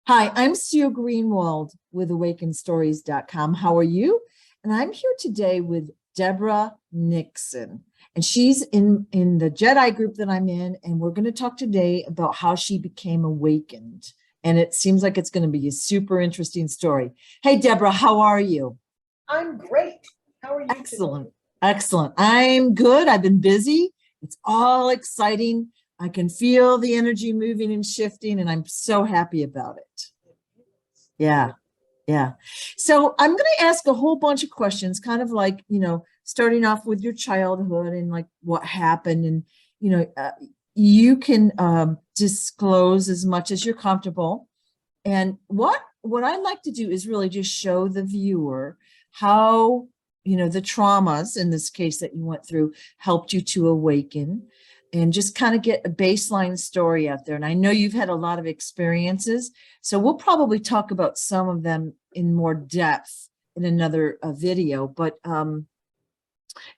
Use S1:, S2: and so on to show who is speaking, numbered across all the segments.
S1: Hi, I'm Sue Greenwald with awakenstories.com. How are you? And I'm here today with Deborah Nixon. And she's in the Jedi group that I'm in. And we're going to talk today about how she became awakened. And it seems like it's going to be a super interesting story. Hey, Deborah, how are you?
S2: I'm great. How are you
S1: Excellent.
S2: today?
S1: Excellent. I'm good. I've been busy. It's all exciting. I can feel the energy moving and shifting, and I'm so happy about it. Yeah. Yeah. So I'm going to ask a whole bunch of questions, kind of like, starting off with your childhood and like what happened. And, you can disclose as much as you're comfortable. And what I like to do is really just show the viewer how, the traumas in this case that you went through helped you to awaken and just kind of get a baseline story out there. And I know you've had a lot of experiences, so we'll probably talk about some of them in more depth in another video, but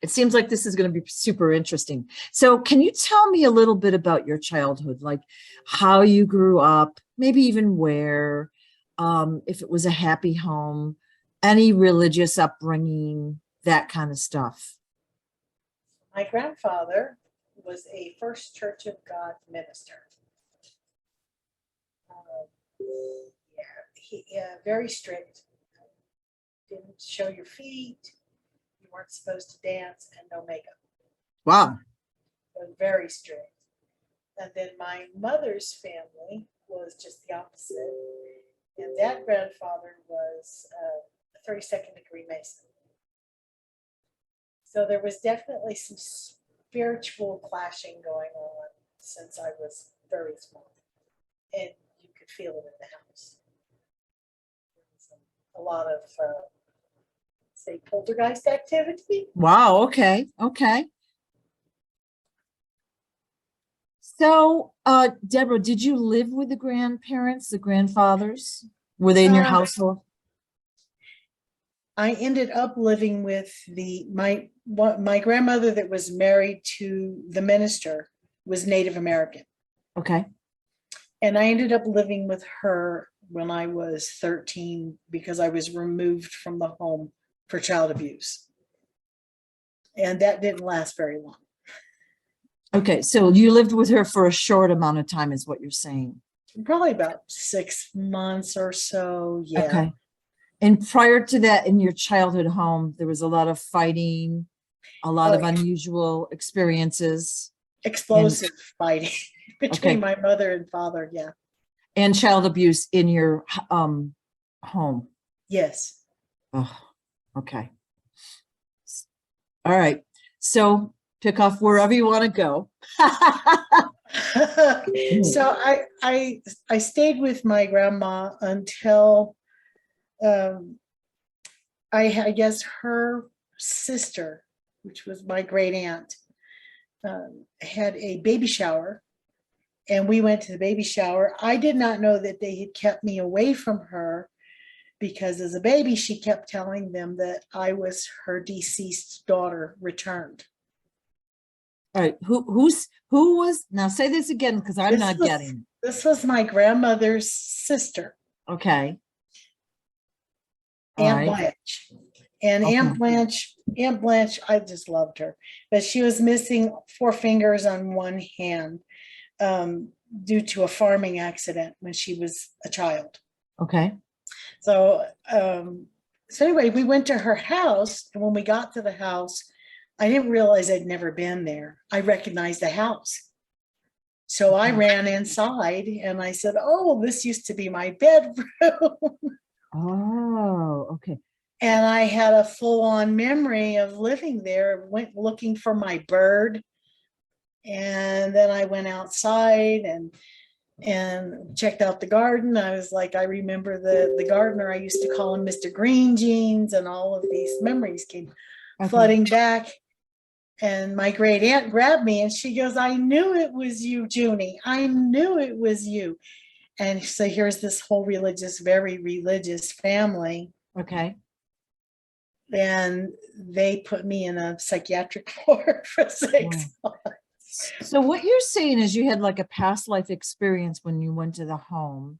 S1: it seems like this is going to be super interesting. So can you tell me a little bit about your childhood, like how you grew up, maybe even where, if it was a happy home, any religious upbringing, that kind of stuff?
S2: My grandfather was a First Church of God minister. Very strict. Didn't show your feet. You weren't supposed to dance, and no makeup.
S1: Wow.
S2: It was very strict. And then my mother's family was just the opposite. And that grandfather was a 32nd degree Mason. So there was definitely some spiritual clashing going on since I was very small. And you could feel it in the house. There was a lot of, say, poltergeist activity.
S1: Wow. Okay. Okay. So, Deborah, did you live with the grandparents, the grandfathers? Were they in your household?
S2: I ended up living with my grandmother that was married to the minister was Native American.
S1: Okay.
S2: And I ended up living with her when I was 13 because I was removed from the home for child abuse. And that didn't last very long.
S1: Okay, so you lived with her for a short amount of time is what you're saying.
S2: Probably about 6 months or so. Yeah.
S1: Okay. And prior to that, in your childhood home, there was a lot of fighting, a lot of unusual experiences.
S2: Explosive fighting between my mother and father. Yeah.
S1: And child abuse in your home.
S2: Yes.
S1: Oh, okay. All right. So pick off wherever you want to go.
S2: So I stayed with my grandma until I guess her sister, which was my great aunt, had a baby shower, and we went to the baby shower. I did not know that they had kept me away from her because as a baby, she kept telling them that I was her deceased daughter returned.
S1: All right. Who was, now say this again, because I'm not getting.
S2: This was my grandmother's sister.
S1: Okay.
S2: Aunt Blanche. And Aunt Blanche, I just loved her, but she was missing 4 fingers on one hand due to a farming accident when she was a child.
S1: Okay.
S2: So anyway, we went to her house, and when we got to the house, I didn't realize I'd never been there. I recognized the house. So I ran inside and I said, "Oh, this used to be my bedroom."
S1: Oh, okay.
S2: And I had a full-on memory of living there. Went looking for my bird. And then I went outside and checked out the garden. I was like, I remember the gardener. I used to call him Mr. Green Jeans, and all of these memories came flooding back. And my great aunt grabbed me and she goes, "I knew it was you, Junie. I knew it was you." And so here's this whole very religious family.
S1: Okay.
S2: And they put me in a psychiatric ward for 6 months.
S1: So what you're saying is you had like a past life experience when you went to the home,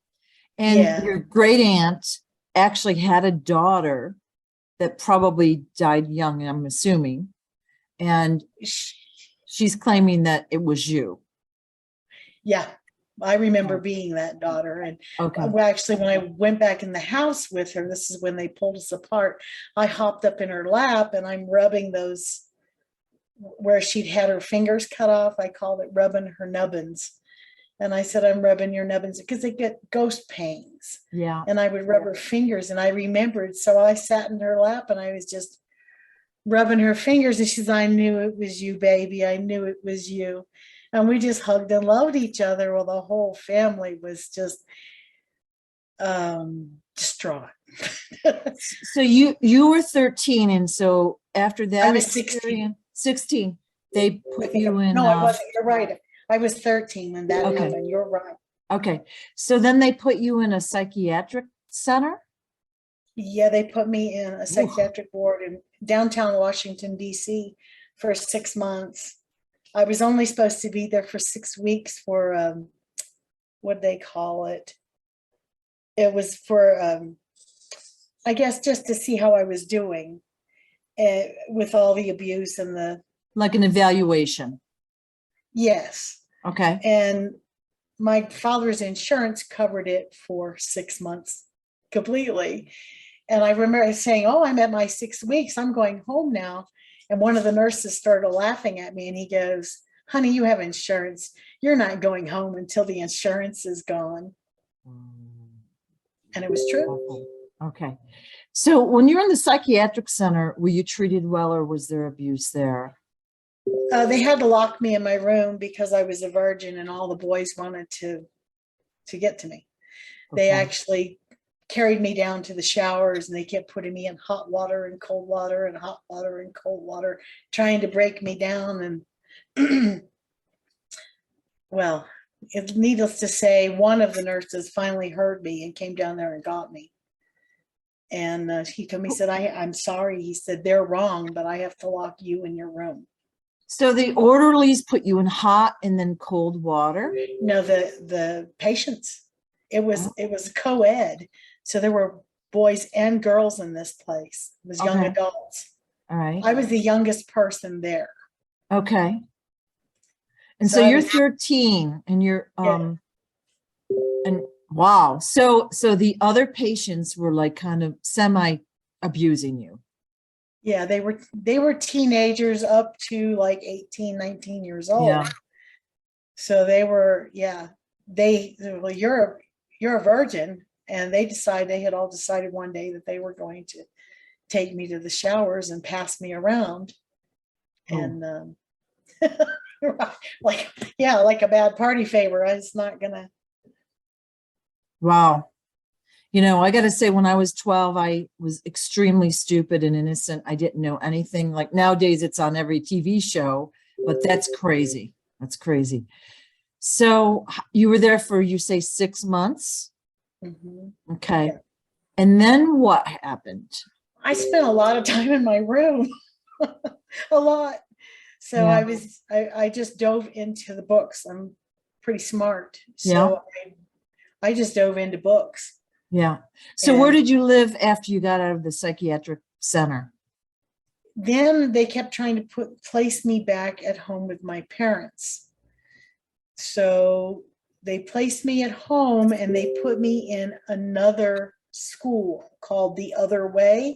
S1: And
S2: Yeah.
S1: your great aunt actually had a daughter that probably died young, I'm assuming. And she's claiming that it was you.
S2: Yeah, I remember being that daughter. And
S1: Okay.
S2: actually, when I went back in the house with her, this is when they pulled us apart. I hopped up in her lap and I'm rubbing those where she'd had her fingers cut off. I called it rubbing her nubbins. And I said, I'm rubbing your nubbins because they get ghost pains.
S1: Yeah.
S2: And I would rub her fingers, and I remembered. So I sat in her lap and I was just rubbing her fingers. And she said, I knew it was you, baby. I knew it was you. And we just hugged and loved each other. Well, the whole family was just distraught.
S1: So you were 13, and so after that
S2: I was 16.
S1: 16, they put you in.
S2: No, I wasn't. You're right. I was 13 when that
S1: Okay.
S2: happened. You're right.
S1: Okay. So then they put you in a psychiatric center?
S2: Yeah, they put me in a psychiatric ward in downtown Washington, D.C. for 6 months. I was only supposed to be there for 6 weeks for, what they call it? It was for, I guess, just to see how I was doing with all the abuse and the.
S1: Like an evaluation.
S2: Yes.
S1: Okay.
S2: And my father's insurance covered it for 6 months completely. And I remember saying, oh, I'm at my 6 weeks. I'm going home now. And one of the nurses started laughing at me and he goes, honey, you have insurance. You're not going home until the insurance is gone. And it was true.
S1: Okay. So when you're in the psychiatric center, were you treated well or was there abuse there?
S2: They had to lock me in my room because I was a virgin and all the boys wanted to get to me. They actually carried me down to the showers and they kept putting me in hot water and cold water and hot water and cold water, trying to break me down. And well, it's needless to say, one of the nurses finally heard me and came down there and got me. And he told me, he said, I'm sorry. He said, they're wrong, but I have to lock you in your room.
S1: So the orderlies put you in hot and then cold water?
S2: No, the patients. It was co-ed. So there were boys and girls in this place. It was young adults.
S1: All right.
S2: I was the youngest person there.
S1: Okay. And so you're 13 and you're and wow. So the other patients were like kind of semi abusing you.
S2: Yeah, they were teenagers up to like 18, 19 years old.
S1: Yeah.
S2: So they were, well, you're a virgin. And they had all decided one day that they were going to take me to the showers and pass me around. And like a bad party favor. I was not gonna.
S1: Wow. You know, I got to say, when I was 12, I was extremely stupid and innocent. I didn't know anything. Like nowadays, it's on every TV show, but that's crazy. That's crazy. So you were there for, you say, 6 months?
S2: Mm-hmm.
S1: Okay.
S2: Yeah.
S1: And then what happened?
S2: I spent a lot of time in my room, a lot. So I just dove into the books. I'm pretty smart. So I just dove into books.
S1: Yeah. So where did you live after you got out of the psychiatric center?
S2: Then they kept trying to place me back at home with my parents. So they placed me at home and they put me in another school called The Other Way.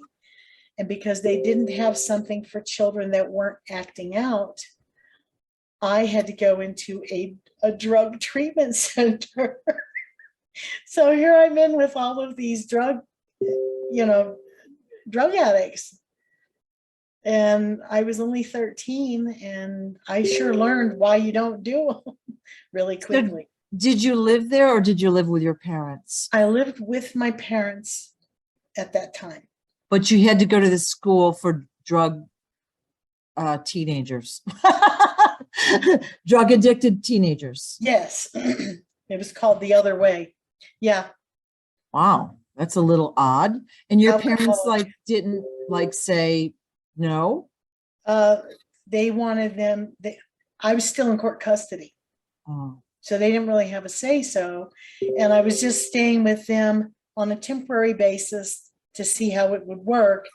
S2: And because they didn't have something for children that weren't acting out, I had to go into a drug treatment center. So here I'm in with all of these drug addicts. And I was only 13 and I sure learned why you don't do them really quickly.
S1: So did you live there or did you live with your parents?
S2: I lived with my parents at that time.
S1: But you had to go to the school for drug teenagers, drug addicted teenagers.
S2: Yes, it was called The Other Way. Yeah.
S1: Wow, that's a little odd. And your parents didn't say no?
S2: They wanted them. I was still in court custody.
S1: Oh.
S2: So they didn't really have a say so. And I was just staying with them on a temporary basis to see how it would work.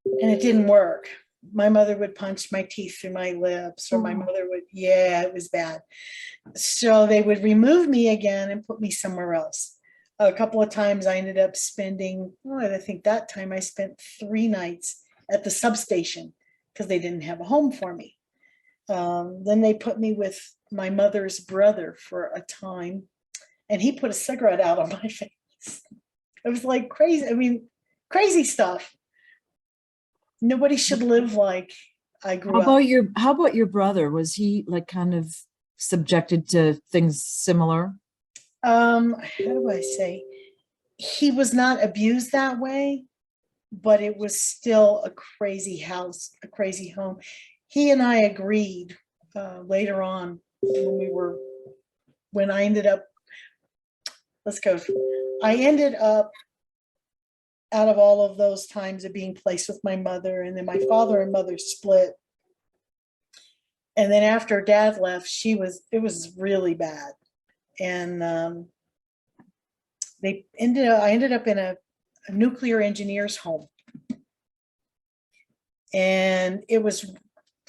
S2: And it didn't work. My mother would punch my teeth through my lips, or my mother would, yeah, it was bad. So they would remove me again and put me somewhere else. A couple of times I ended up spending, I think that time I spent 3 nights at the substation because they didn't have a home for me. Then they put me with my mother's brother for a time, and he put a cigarette out on my face. It was like crazy. I mean, crazy stuff. Nobody should live like I grew up.
S1: How about your brother? Was he like kind of subjected to things similar?
S2: How do I say? He was not abused that way, but it was still a crazy house, a crazy home. He and I agreed later on when I ended up, I ended up, out of all of those times of being placed with my mother, and then my father and mother split. And then after Dad left, it was really bad. And I ended up in a nuclear engineer's home. And it was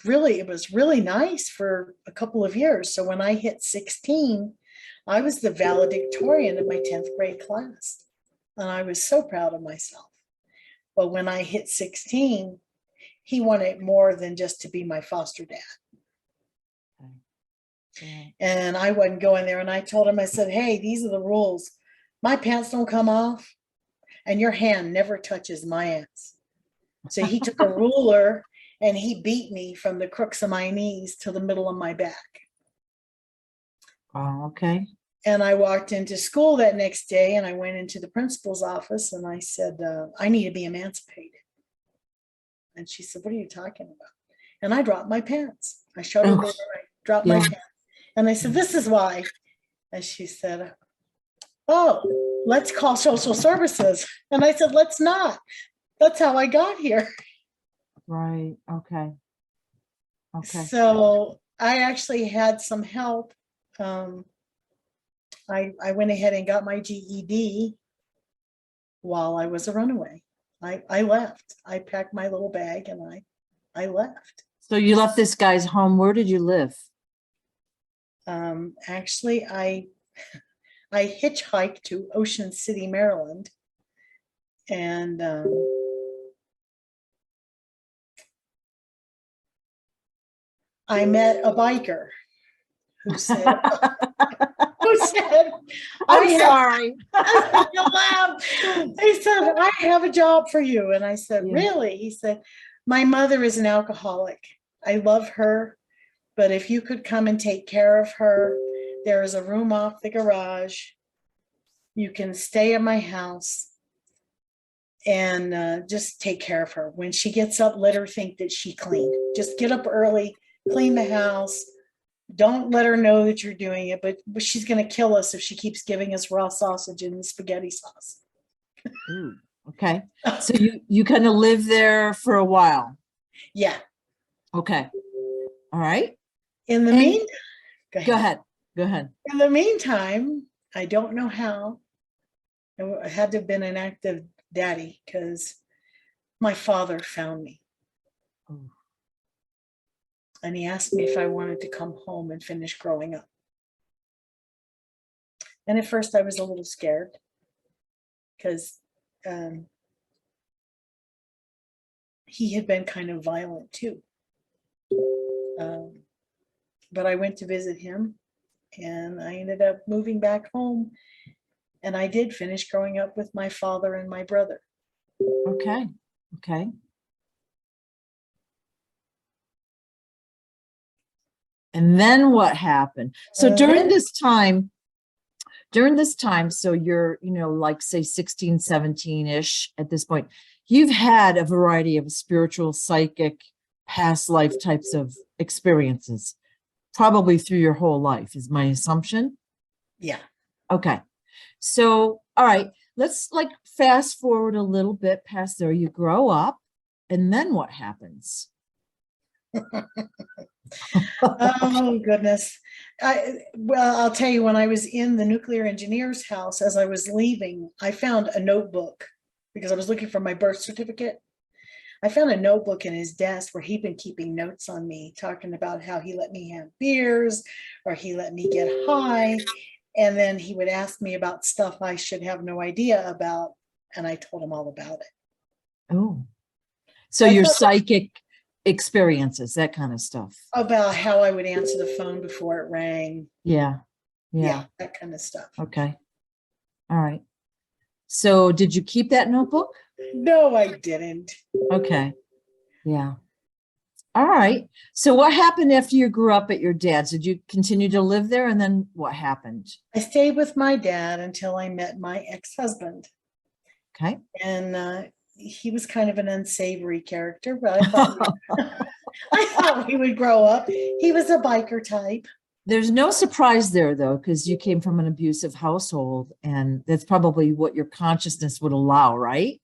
S2: really nice for a couple of years. So when I hit 16, I was the valedictorian of my 10th grade class. And I was so proud of myself. But when I hit 16, he wanted more than just to be my foster dad. Okay. And I wasn't going there. And I told him, I said, hey, these are the rules. My pants don't come off, and your hand never touches my ass. So he took a ruler and he beat me from the crooks of my knees to the middle of my back.
S1: Oh, okay.
S2: And I walked into school that next day, and I went into the principal's office, and I said, I need to be emancipated. And she said, what are you talking about? And I dropped my pants. I showed her where I dropped my pants. And I said, this is why. And she said, oh, let's call social services. And I said, let's not. That's how I got here.
S1: Right. Okay. Okay.
S2: So I actually had some help. I went ahead and got my GED while I was a runaway. I left. I packed my little bag and I left.
S1: So you left this guy's home. Where did you live?
S2: Actually, I hitchhiked to Ocean City, Maryland. And I met a biker who said,
S1: I'm sorry.
S2: You laughed. He said, I have a job for you. And I said, really? He said, my mother is an alcoholic. I love her, but if you could come and take care of her, there is a room off the garage. You can stay at my house and just take care of her. When she gets up, let her think that she cleaned. Just get up early, clean the house. Don't let her know that you're doing it, but she's going to kill us if she keeps giving us raw sausage and spaghetti sauce.
S1: Ooh, okay. So you kind of live there for a while.
S2: Yeah.
S1: Okay. All right.
S2: In the meantime,
S1: go ahead.
S2: In the meantime, I don't know how. I had to have been an active daddy because my father found me. Oh. And he asked me if I wanted to come home and finish growing up. And at first I was a little scared because he had been kind of violent too. But I went to visit him and I ended up moving back home. And I did finish growing up with my father and my brother.
S1: Okay. Okay. And then what happened? So during this time, so you're, like say 16, 17-ish at this point, you've had a variety of spiritual, psychic, past life types of experiences, probably through your whole life, is my assumption.
S2: Yeah.
S1: Okay. So, all right, let's like fast forward a little bit past there. You grow up, and then what happens?
S2: Oh, goodness. Well, I'll tell you, when I was in the nuclear engineer's house, as I was leaving, I found a notebook because I was looking for my birth certificate. I found a notebook in his desk where he'd been keeping notes on me, talking about how he let me have beers or he let me get high. And then he would ask me about stuff I should have no idea about. And I told him all about it.
S1: Oh, so
S2: I
S1: your
S2: thought
S1: psychic experiences, that kind of stuff.
S2: about how I would answer the phone before it rang.
S1: Yeah.
S2: Yeah,
S1: Yeah.
S2: that kind of stuff.
S1: Okay. All right. So did you keep that notebook?
S2: No, I didn't.
S1: Okay. Yeah. All right. So what happened after you grew up at your dad's? Did you continue to live there? And then what happened?
S2: I stayed with my dad until I met my ex-husband.
S1: Okay.
S2: And he was kind of an unsavory character, but I thought he would grow up. He was a biker type.
S1: There's no surprise there, though, because you came from an abusive household, and that's probably what your consciousness would allow, right?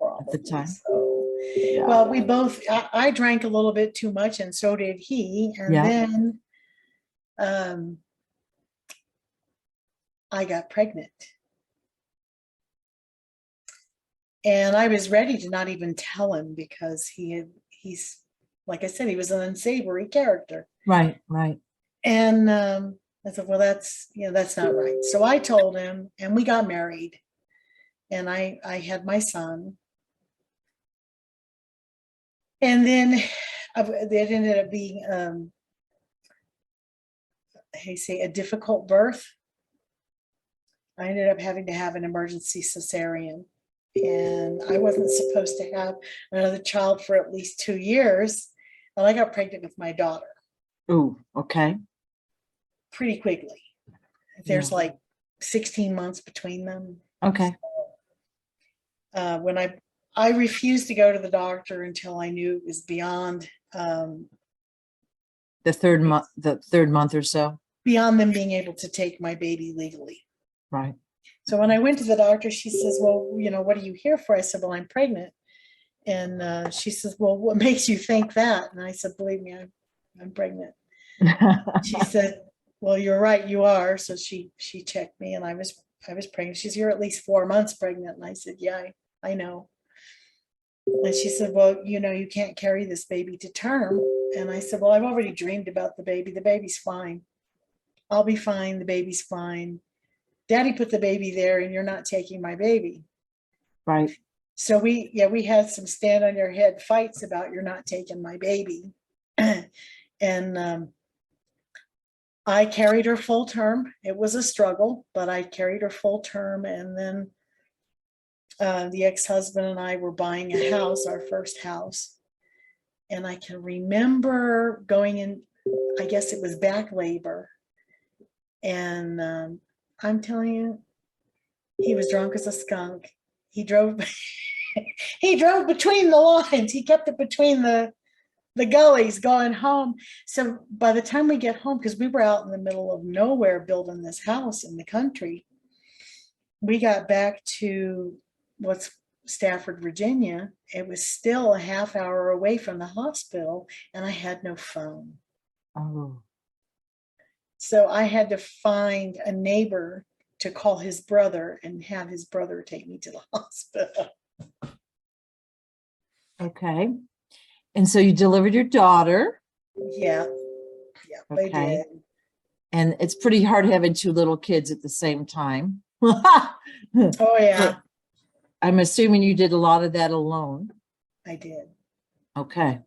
S1: At the
S2: Probably
S1: time.
S2: so.
S1: Yeah.
S2: Well, we both, I drank a little bit too much, and so did he. And
S1: Yeah.
S2: then I got pregnant. And I was ready to not even tell him because he's, like I said, he was an unsavory character.
S1: Right. Right.
S2: And I said, well, that's not right. So I told him, and we got married. And I had my son. And then it ended up being, how do you say, a difficult birth. I ended up having to have an emergency cesarean. And I wasn't supposed to have another child for at least 2 years. And I got pregnant with my daughter
S1: Oh, okay.
S2: pretty quickly. There's
S1: Yeah.
S2: like 16 months between them.
S1: Okay.
S2: When I refused to go to the doctor until I knew it was beyond
S1: The third month or so.
S2: beyond them being able to take my baby legally.
S1: Right.
S2: So when I went to the doctor, she says, well, what are you here for? I said, well, I'm pregnant. And she says, well, what makes you think that? And I said, believe me, I'm pregnant. She said, well, you're right, you are. So she checked me, and I was pregnant. She's, you're at least 4 months pregnant. And I said, yeah, I know. And she said, well, you can't carry this baby to term. And I said, well, I've already dreamed about the baby. The baby's fine. I'll be fine. The baby's fine. Daddy put the baby there, and you're not taking my baby.
S1: Right.
S2: So we had some stand on your head fights about you're not taking my baby. And I carried her full term. It was a struggle, but I carried her full term. And then the ex-husband and I were buying a house, our first house. And I can remember going in, I guess it was back labor. And I'm telling you, he was drunk as a skunk. He drove between the lines. He kept it between the gullies going home. So by the time we get home, because we were out in the middle of nowhere building this house in the country, we got back to what's Stafford, Virginia. It was still a half hour away from the hospital, and I had no phone.
S1: Oh.
S2: So I had to find a neighbor to call his brother and have his brother take me to the hospital.
S1: Okay. And so you delivered your daughter.
S2: Yeah, I
S1: Okay.
S2: did.
S1: And it's pretty hard having 2 little kids at the same time.
S2: Oh yeah,
S1: I'm assuming you did a lot of that alone.
S2: I did.
S1: Okay.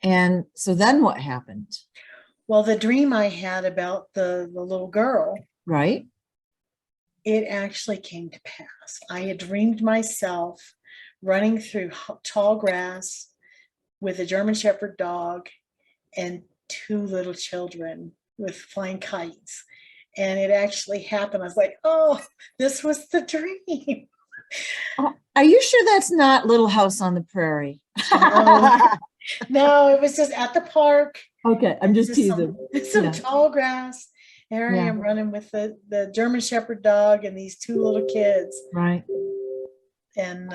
S1: And so then what happened?
S2: Well, the dream I had about the little girl,
S1: Right?
S2: it actually came to pass. I had dreamed myself running through tall grass with a German Shepherd dog and 2 little children with flying kites. And it actually happened. I was like, oh, this was the dream.
S1: Are you sure that's not Little House on the Prairie?
S2: No, it was just at the park.
S1: Okay, I'm just teasing.
S2: Some
S1: Yeah.
S2: tall grass. There I am running with the German Shepherd dog and these 2 little kids.
S1: Right.
S2: And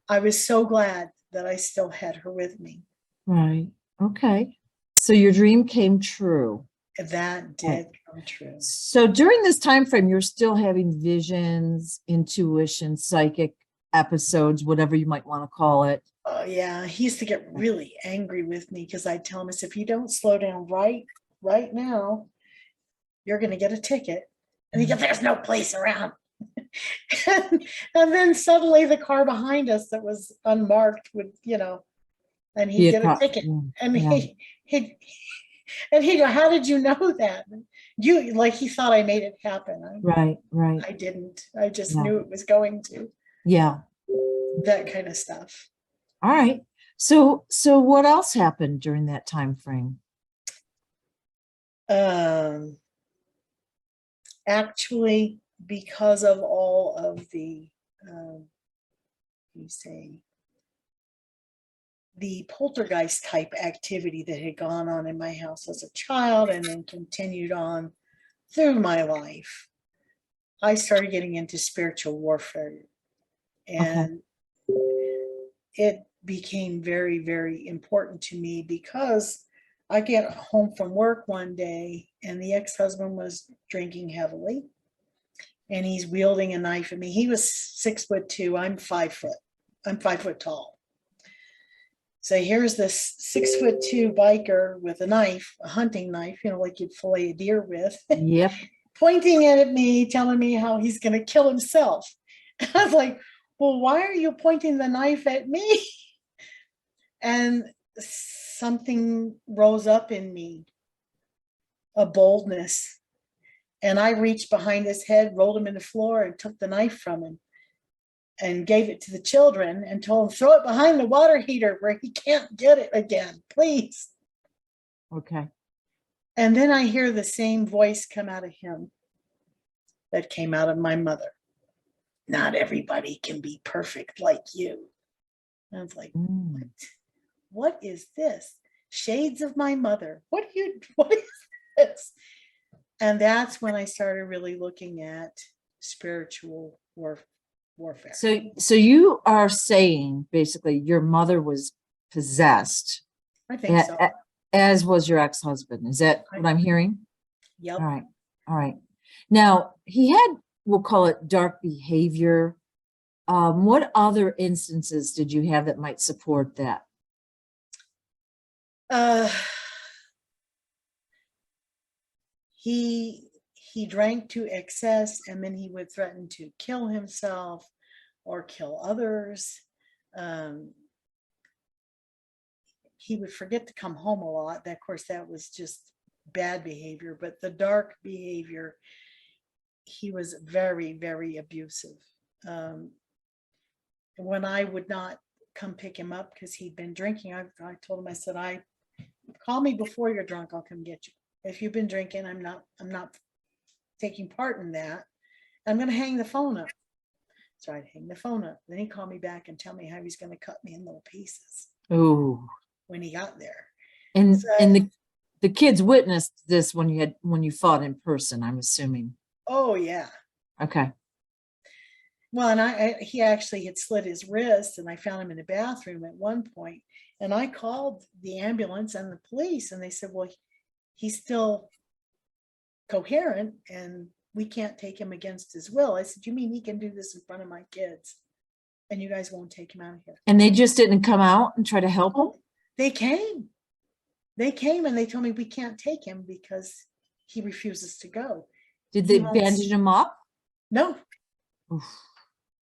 S2: I was so glad that I still had her with me.
S1: Right. Okay. So your dream came true.
S2: That did come true.
S1: So during this time frame, you're still having visions, intuition, psychic episodes, whatever you might want to call it.
S2: Oh yeah, he used to get really angry with me because I'd tell him, I said, if you don't slow down right now, you're going to get a ticket. And he goes, there's no place around. and then suddenly the car behind us that was unmarked would, and he'd get a ticket. And
S1: Yeah.
S2: he'd go, how did you know that? You, like, he thought I made it happen.
S1: Right.
S2: I didn't. I just
S1: Yeah.
S2: knew it was going to.
S1: Yeah.
S2: That kind of stuff.
S1: All right. So what else happened during that time frame?
S2: Actually, because of all of the, the poltergeist type activity that had gone on in my house as a child and then continued on through my life, I started getting into spiritual warfare. And it became very, very important to me because I get home from work one day and the ex-husband was drinking heavily and he's wielding a knife at me. He was 6'2". I'm 5 foot. I'm 5 foot tall. So here's this 6'2" biker with a knife, a hunting knife, like you'd fillet a deer with.
S1: Yep.
S2: Pointing it at me, telling me how he's going to kill himself. I was like, well, why are you pointing the knife at me? And something rose up in me, a boldness. And I reached behind his head, rolled him in the floor, and took the knife from him and gave it to the children and told them, throw it behind the water heater where he can't get it again, please.
S1: Okay.
S2: And then I hear the same voice come out of him that came out of my mother. Not everybody can be perfect like you. And I was like, what is this? Shades of my mother. What is this? And that's when I started really looking at spiritual warfare.
S1: So you are saying basically your mother was possessed.
S2: I think so.
S1: As was your ex-husband. Is that what I'm hearing?
S2: Yep.
S1: All right. Now he had, we'll call it dark behavior. What other instances did you have that might support that?
S2: He drank to excess and then he would threaten to kill himself or kill others. He would forget to come home a lot. Of course, that was just bad behavior, but the dark behavior, he was very, very abusive. When I would not come pick him up because he'd been drinking, I told him, I said, call me before you're drunk, I'll come get you. If you've been drinking, I'm not taking part in that. I'm going to hang the phone up. So I'd hang the phone up. Then he'd call me back and tell me how he's going to cut me in little pieces.
S1: Oh.
S2: When he got there.
S1: And the kids witnessed this when you fought in person, I'm assuming.
S2: Oh yeah.
S1: Okay.
S2: Well, and he actually had slit his wrist, and I found him in the bathroom at one point, and I called the ambulance and the police, and they said, well, he's still coherent and we can't take him against his will. I said, you mean he can do this in front of my kids and you guys won't take him out of here? And
S1: they just didn't come out and try to help him?
S2: They came and they told me we can't take him because he refuses to go.
S1: Did they bandage him up?
S2: No.
S1: Oof.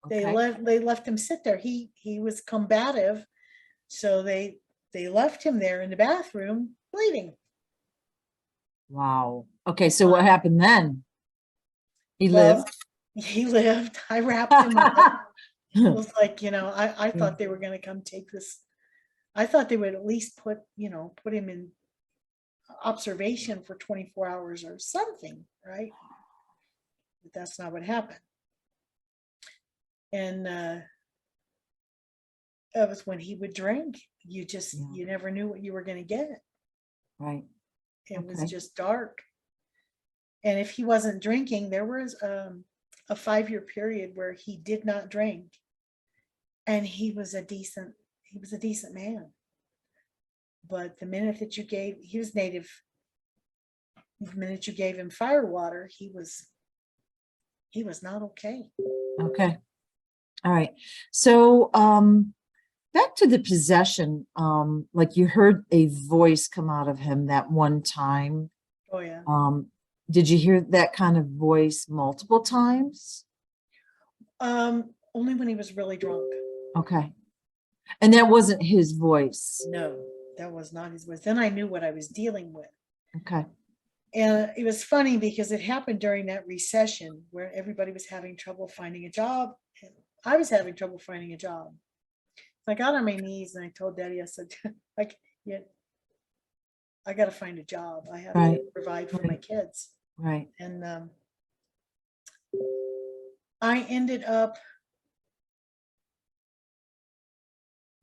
S2: Okay. They left him sit there. He was combative. So they left him there in the bathroom bleeding.
S1: Wow. Okay, so what happened then? He lived.
S2: He lived. I wrapped him up. It was like, I thought they were going to come take this. I thought they would at least put him in observation for 24 hours or something, right? But that's not what happened. And it was when he would drink, you never knew what you were going to get.
S1: Right.
S2: It was just dark. And if he wasn't drinking, there was a 5-year period where he did not drink. And he was a decent man. But the minute that he was native, the minute you gave him fire water, he was not okay.
S1: Okay. All right. So, back to the possession, like you heard a voice come out of him that one time.
S2: Oh yeah.
S1: Did you hear that kind of voice multiple times?
S2: Only when he was really drunk.
S1: Okay. And that wasn't his voice.
S2: No, that was not his voice. Then I knew what I was dealing with.
S1: Okay.
S2: And it was funny because it happened during that recession where everybody was having trouble finding a job. And I was having trouble finding a job. So I got on my knees and I told Daddy, I said, like, yeah, I got to find a job. I have
S1: Right.
S2: to provide for my kids.
S1: Right.
S2: And I ended up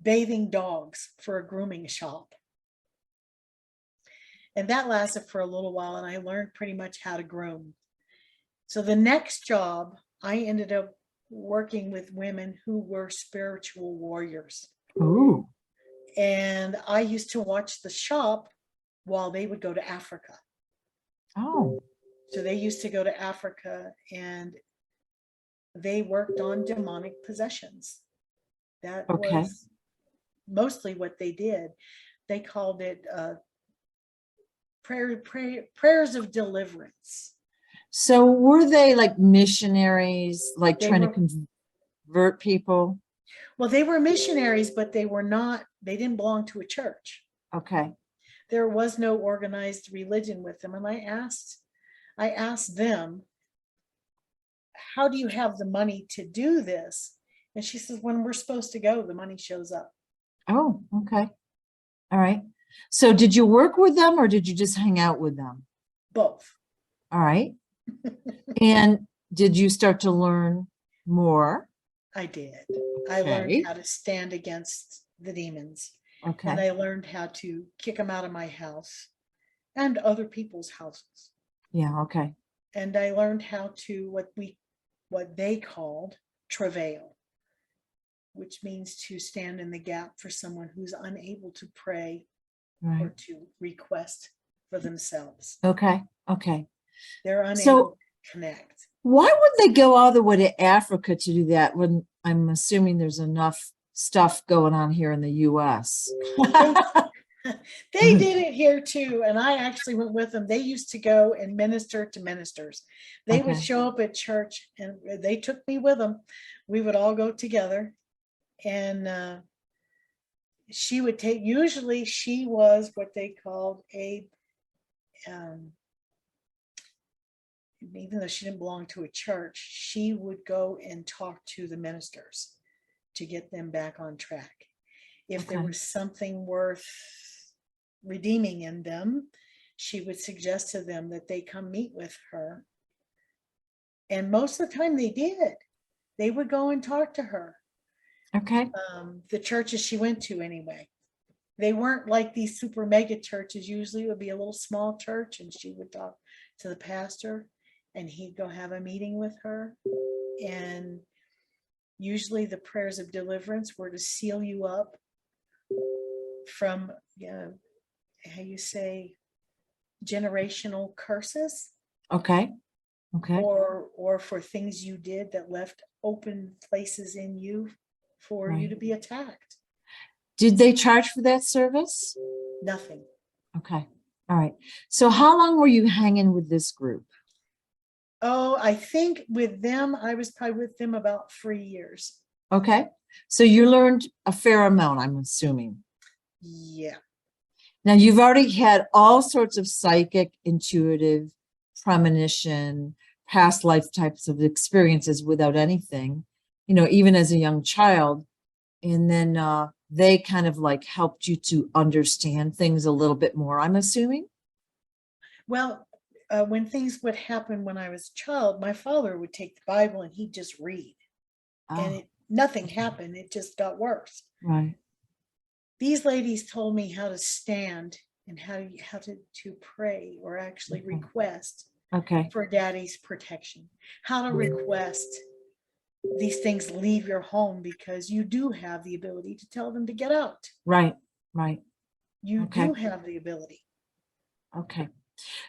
S2: bathing dogs for a grooming shop. And that lasted for a little while, and I learned pretty much how to groom. So the next job, I ended up working with women who were spiritual warriors.
S1: Ooh.
S2: And I used to watch the shop while they would go to Africa.
S1: Oh.
S2: So they used to go to Africa and they worked on demonic possessions. That
S1: Okay.
S2: was mostly what they did. They called it prayers of deliverance.
S1: So were they like missionaries, like
S2: They
S1: trying to
S2: were,
S1: convert people?
S2: well, they were missionaries, but they didn't belong to a church.
S1: Okay.
S2: There was no organized religion with them. And I asked them, how do you have the money to do this? And she says, when we're supposed to go, the money shows up.
S1: Oh, okay. All right. So did you work with them or did you just hang out with them?
S2: Both.
S1: All right. And did you start to learn more?
S2: I did. I learned how to stand against the demons.
S1: Okay.
S2: And I learned how to kick them out of my house and other people's houses.
S1: Yeah. Okay.
S2: And I learned how to what they called travail, which means to stand in the gap for someone who's unable to pray
S1: Right.
S2: or to request for themselves.
S1: Okay. Okay.
S2: They're unable
S1: So
S2: to connect.
S1: why would they go all the way to Africa to do that when I'm assuming there's enough stuff going on here in the US?
S2: They did it here too, and I actually went with them. They used to go and minister to ministers. They would
S1: Okay.
S2: show up at church, and they took me with them. We would all go together, and she would take. Usually, she was what they called a. Even though she didn't belong to a church, she would go and talk to the ministers to get them back on track. If there
S1: Okay.
S2: was something worth redeeming in them, she would suggest to them that they come meet with her. And most of the time they did. They would go and talk to her.
S1: Okay.
S2: The churches she went to anyway. They weren't like these super mega churches. Usually it would be a little small church and she would talk to the pastor and he'd go have a meeting with her. And usually the prayers of deliverance were to seal you up from, how you say, generational curses.
S1: Okay. Okay.
S2: Or for things you did that left open places in you for you
S1: Right.
S2: to be attacked.
S1: Did they charge for that service?
S2: Nothing.
S1: Okay. All right. So how long were you hanging with this group?
S2: Oh, I think with them, I was probably with them about 3 years.
S1: Okay. So you learned a fair amount, I'm assuming.
S2: Yeah.
S1: Now you've already had all sorts of psychic, intuitive, premonition, past life types of experiences without anything, even as a young child. And then they kind of like helped you to understand things a little bit more, I'm assuming.
S2: Well, when things would happen when I was a child, my father would take the Bible and he'd just read. And nothing happened. It just got worse.
S1: Right.
S2: These ladies told me how to stand and how to pray or actually request for Daddy's protection. How to request these things leave your home because you do have the ability to tell them to get out.
S1: Right. Right.
S2: You
S1: Okay.
S2: do have the ability.
S1: Okay.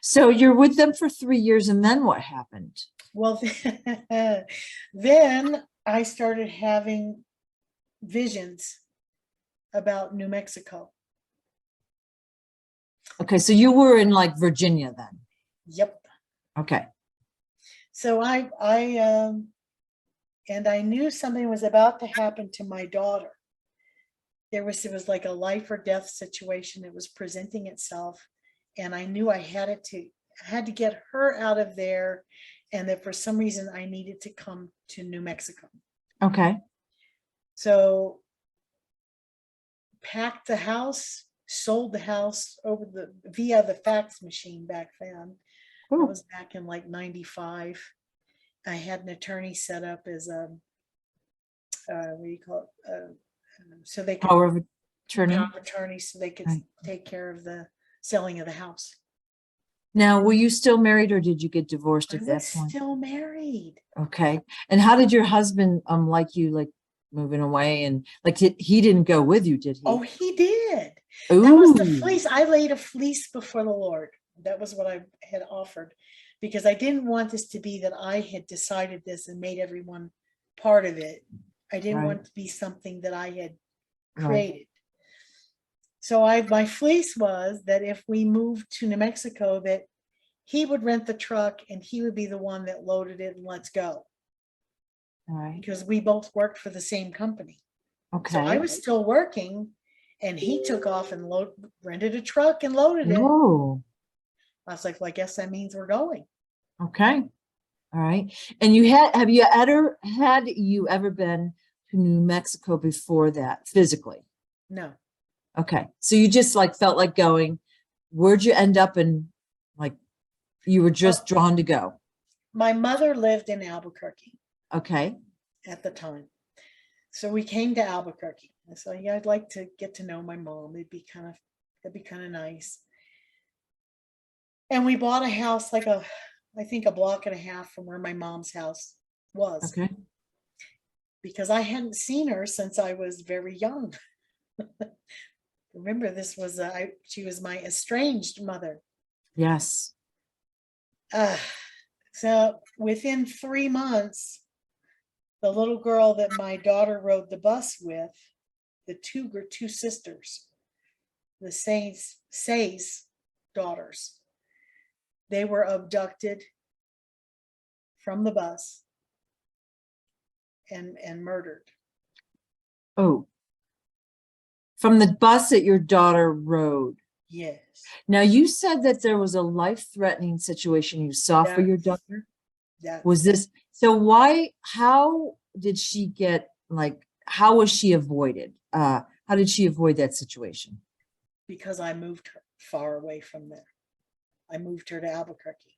S1: So you're with them for 3 years, and then what happened?
S2: Well, then I started having visions about New Mexico.
S1: Okay, so you were in like Virginia then.
S2: Yep.
S1: Okay.
S2: So and I knew something was about to happen to my daughter. It was like a life or death situation that was presenting itself, and I knew I had to get her out of there, and that for some reason I needed to come to New Mexico.
S1: Okay.
S2: So packed the house, sold the house via the fax machine back then. That
S1: Ooh,
S2: was back in like 95. I had an attorney set up as a what do you call it? So they could
S1: power of attorney.
S2: power of attorney, so they could
S1: Right.
S2: take care of the selling of the house.
S1: Now, were you still married or did you get divorced
S2: I
S1: at that
S2: was
S1: point?
S2: still married.
S1: Okay. And how did your husband like you, like moving away, and like he didn't go with you, did he?
S2: Oh, he did. That was the
S1: Ooh,
S2: fleece. I laid a fleece before the Lord. That was what I had offered, because I didn't want this to be that I had decided this and made everyone part of it. I didn't
S1: Right.
S2: want it to be something that I had
S1: Right.
S2: created. So my fleece was that if we moved to New Mexico, that he would rent the truck and he would be the one that loaded it and let's go,
S1: All right.
S2: because we both worked for the same company. So I
S1: Okay.
S2: was still working, and he took off and rented a truck and loaded it.
S1: Oh,
S2: I was like, well, I guess that means we're going.
S1: okay. All right. And have you ever been to New Mexico before that physically?
S2: No,
S1: Okay. So you just like felt like going. Where'd you end up in, like, you were just drawn to go?
S2: my mother lived in Albuquerque
S1: Okay.
S2: at the time. So we came to Albuquerque. I said, yeah, I'd like to get to know my mom. It'd be kind of nice. And we bought a house I think a block and a half from where my mom's house was,
S1: Okay.
S2: because I hadn't seen her since I was very young. Remember, she was my estranged mother.
S1: Yes.
S2: So within 3 months, the little girl that my daughter rode the bus with, the two sisters, the Say's daughters, they were abducted from the bus and murdered.
S1: Oh, from the bus that your daughter rode.
S2: Yes.
S1: Now, you said that there was a life-threatening situation you saw for your daughter. Was this, so how did she get, like, how was she avoided? How did she avoid that situation?
S2: Because I moved her far away from there. I moved her to Albuquerque.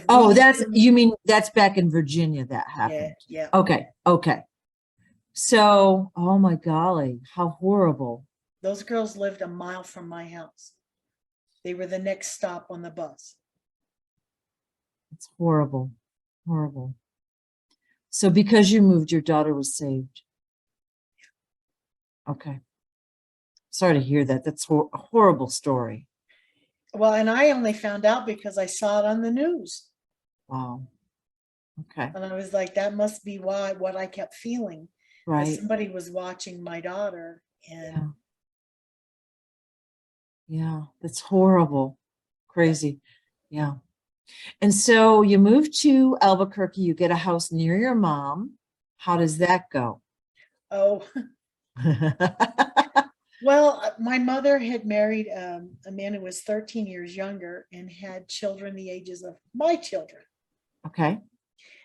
S1: Oh, you mean that's back in Virginia that happened?
S2: Yeah.
S1: Okay. Okay. So, oh my golly, how horrible.
S2: Those girls lived a mile from my house. They were the next stop on the bus.
S1: It's horrible. Horrible. So because you moved, your daughter was saved. Okay. Sorry to hear that. That's a horrible story.
S2: Well, and I only found out because I saw it on the news.
S1: Wow. Okay.
S2: And I was like, that must be what I kept feeling.
S1: Right.
S2: Somebody was watching my daughter. And
S1: yeah, that's horrible. Crazy. Yeah. And so you move to Albuquerque, you get a house near your mom. How does that go?
S2: oh, well, my mother had married a man who was 13 years younger and had children the ages of my children.
S1: Okay.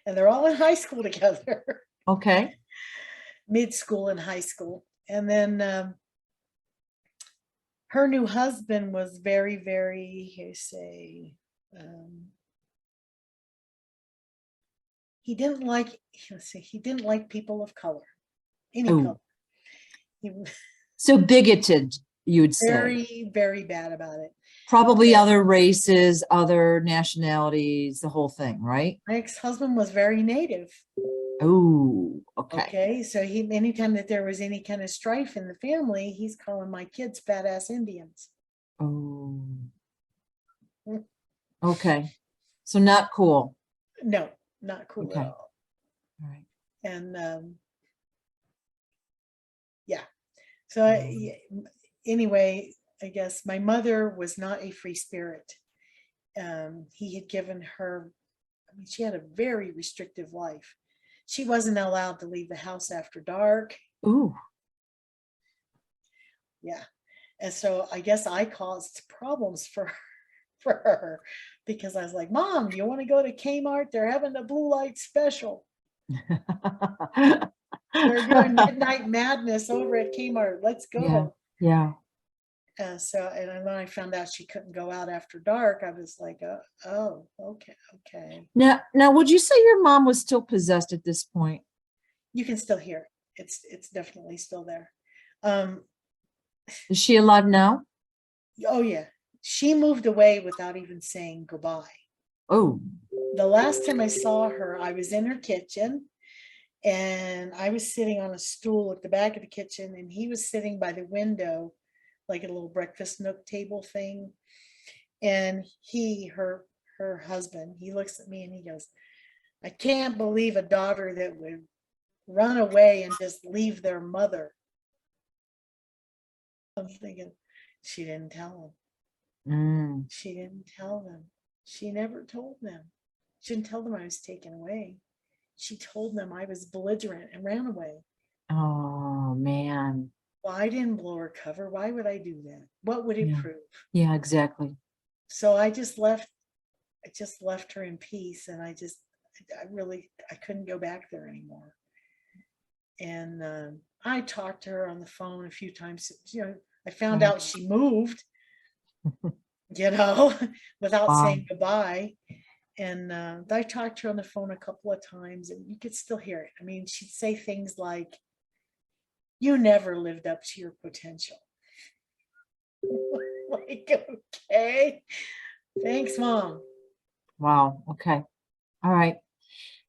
S2: And they're all in high school together.
S1: Okay.
S2: Mid school and high school. And then her new husband was very, very, he didn't like people of color, any color.
S1: So bigoted. you would stay.
S2: Very, very bad about it.
S1: Probably
S2: Yeah.
S1: other races, other nationalities, the whole thing, right?
S2: My ex-husband was very native.
S1: Oh, okay.
S2: Okay, so anytime that there was any kind of strife in the family, he's calling my kids badass Indians.
S1: Oh, okay. So not cool.
S2: No, not cool
S1: Okay.
S2: at all.
S1: All right.
S2: And yeah, so anyway, I guess my mother was not a free spirit. He had given her, I mean, she had a very restrictive life. She wasn't allowed to leave the house after dark.
S1: Ooh.
S2: Yeah. And so I guess I caused problems for her because I was like, Mom, do you want to go to Kmart? They're having a blue light special. They're doing midnight madness over at Kmart. Let's go.
S1: Yeah.
S2: And then when I found out she couldn't go out after dark, I was like, oh, okay.
S1: Now, would you say your mom was still possessed at this point?
S2: You can still hear it. It's definitely still there.
S1: Is she alive now?
S2: Oh yeah. She moved away without even saying goodbye.
S1: Oh.
S2: The last time I saw her, I was in her kitchen and I was sitting on a stool at the back of the kitchen and he was sitting by the window, like a little breakfast nook table thing. And her husband, he looks at me and he goes, I can't believe a daughter that would run away and just leave their mother. I'm thinking, she didn't tell them. She didn't tell them. She never told them. She didn't tell them I was taken away. She told them I was belligerent and ran away.
S1: Oh, man.
S2: Well, I didn't blow her cover. Why would I do that? What would it prove?
S1: Yeah, exactly.
S2: So I just left her in peace. And I couldn't go back there anymore. And I talked to her on the phone a few times. I found out she moved, without saying goodbye. And I talked to her on the phone a couple of times and you could still hear it. I mean, she'd say things like, you never lived up to your potential. Like, okay, thanks, Mom.
S1: Wow. Okay. All right.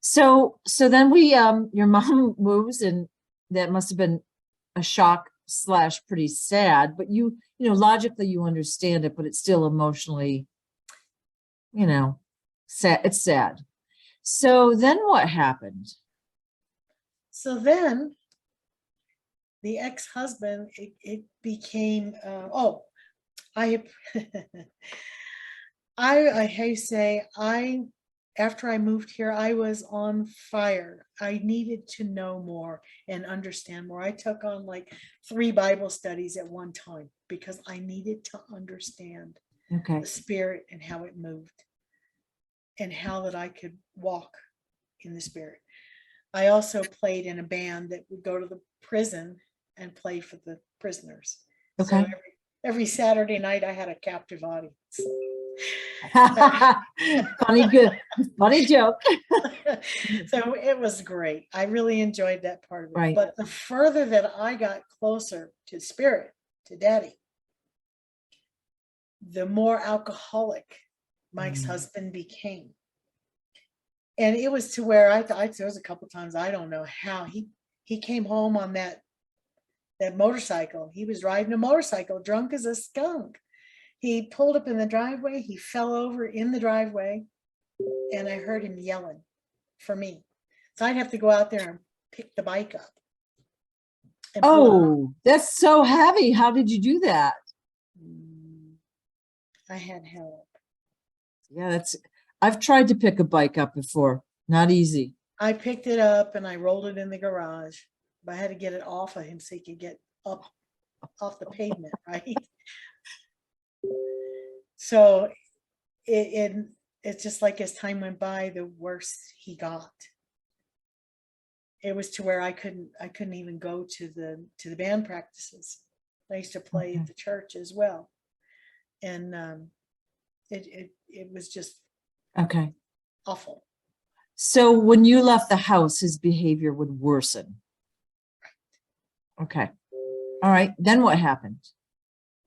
S1: So then your mom moves, and that must have been a shock / pretty sad, but logically you understand it, but it's still emotionally, sad. It's sad. So then what happened?
S2: So then the ex-husband, it became, I after I moved here, I was on fire. I needed to know more and understand more. I took on like 3 Bible studies at one time because I needed to understand the spirit and how it moved and how that I could walk in the spirit. I also played in a band that would go to the prison and play for the prisoners.
S1: Okay.
S2: So every Saturday night I had a captive audience.
S1: Funny joke.
S2: So it was great. I really enjoyed that part of it.
S1: Right.
S2: But the further that I got closer to spirit, to Daddy, the more alcoholic my ex-husband became. And it was to where there was a couple times, I don't know how he came home on that motorcycle. He was riding a motorcycle drunk as a skunk. He pulled up in the driveway. He fell over in the driveway and I heard him yelling for me. So I'd have to go out there and pick the bike up.
S1: Oh, that's so heavy. How did you do that?
S2: I had help.
S1: Yeah, I've tried to pick a bike up before. Not easy.
S2: I picked it up and I rolled it in the garage. But I had to get it off of him so he could get up off the pavement, right? So it's just like as time went by, the worse he got. It was to where I couldn't even go to the band practices. I used to play at the church as well. And it was just awful.
S1: So when you left the house, his behavior would worsen. Okay. All right. Then what happened?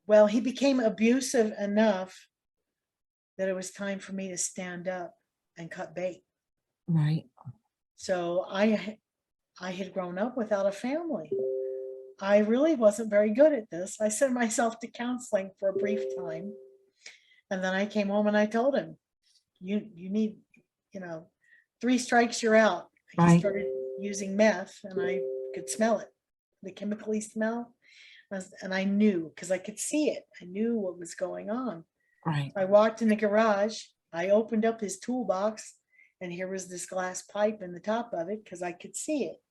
S2: Well, he became abusive enough that it was time for me to stand up and cut bait.
S1: Right.
S2: So I had grown up without a family. I really wasn't very good at this. I sent myself to counseling for a brief time. And then I came home and I told him, you need, 3 strikes, you're out. He
S1: Right.
S2: started using meth and I could smell it, the chemically smell. And I knew, because I could see it. I knew what was going on.
S1: Right.
S2: I walked in the garage. I opened up his toolbox and here was this glass pipe in the top of it because I could see it.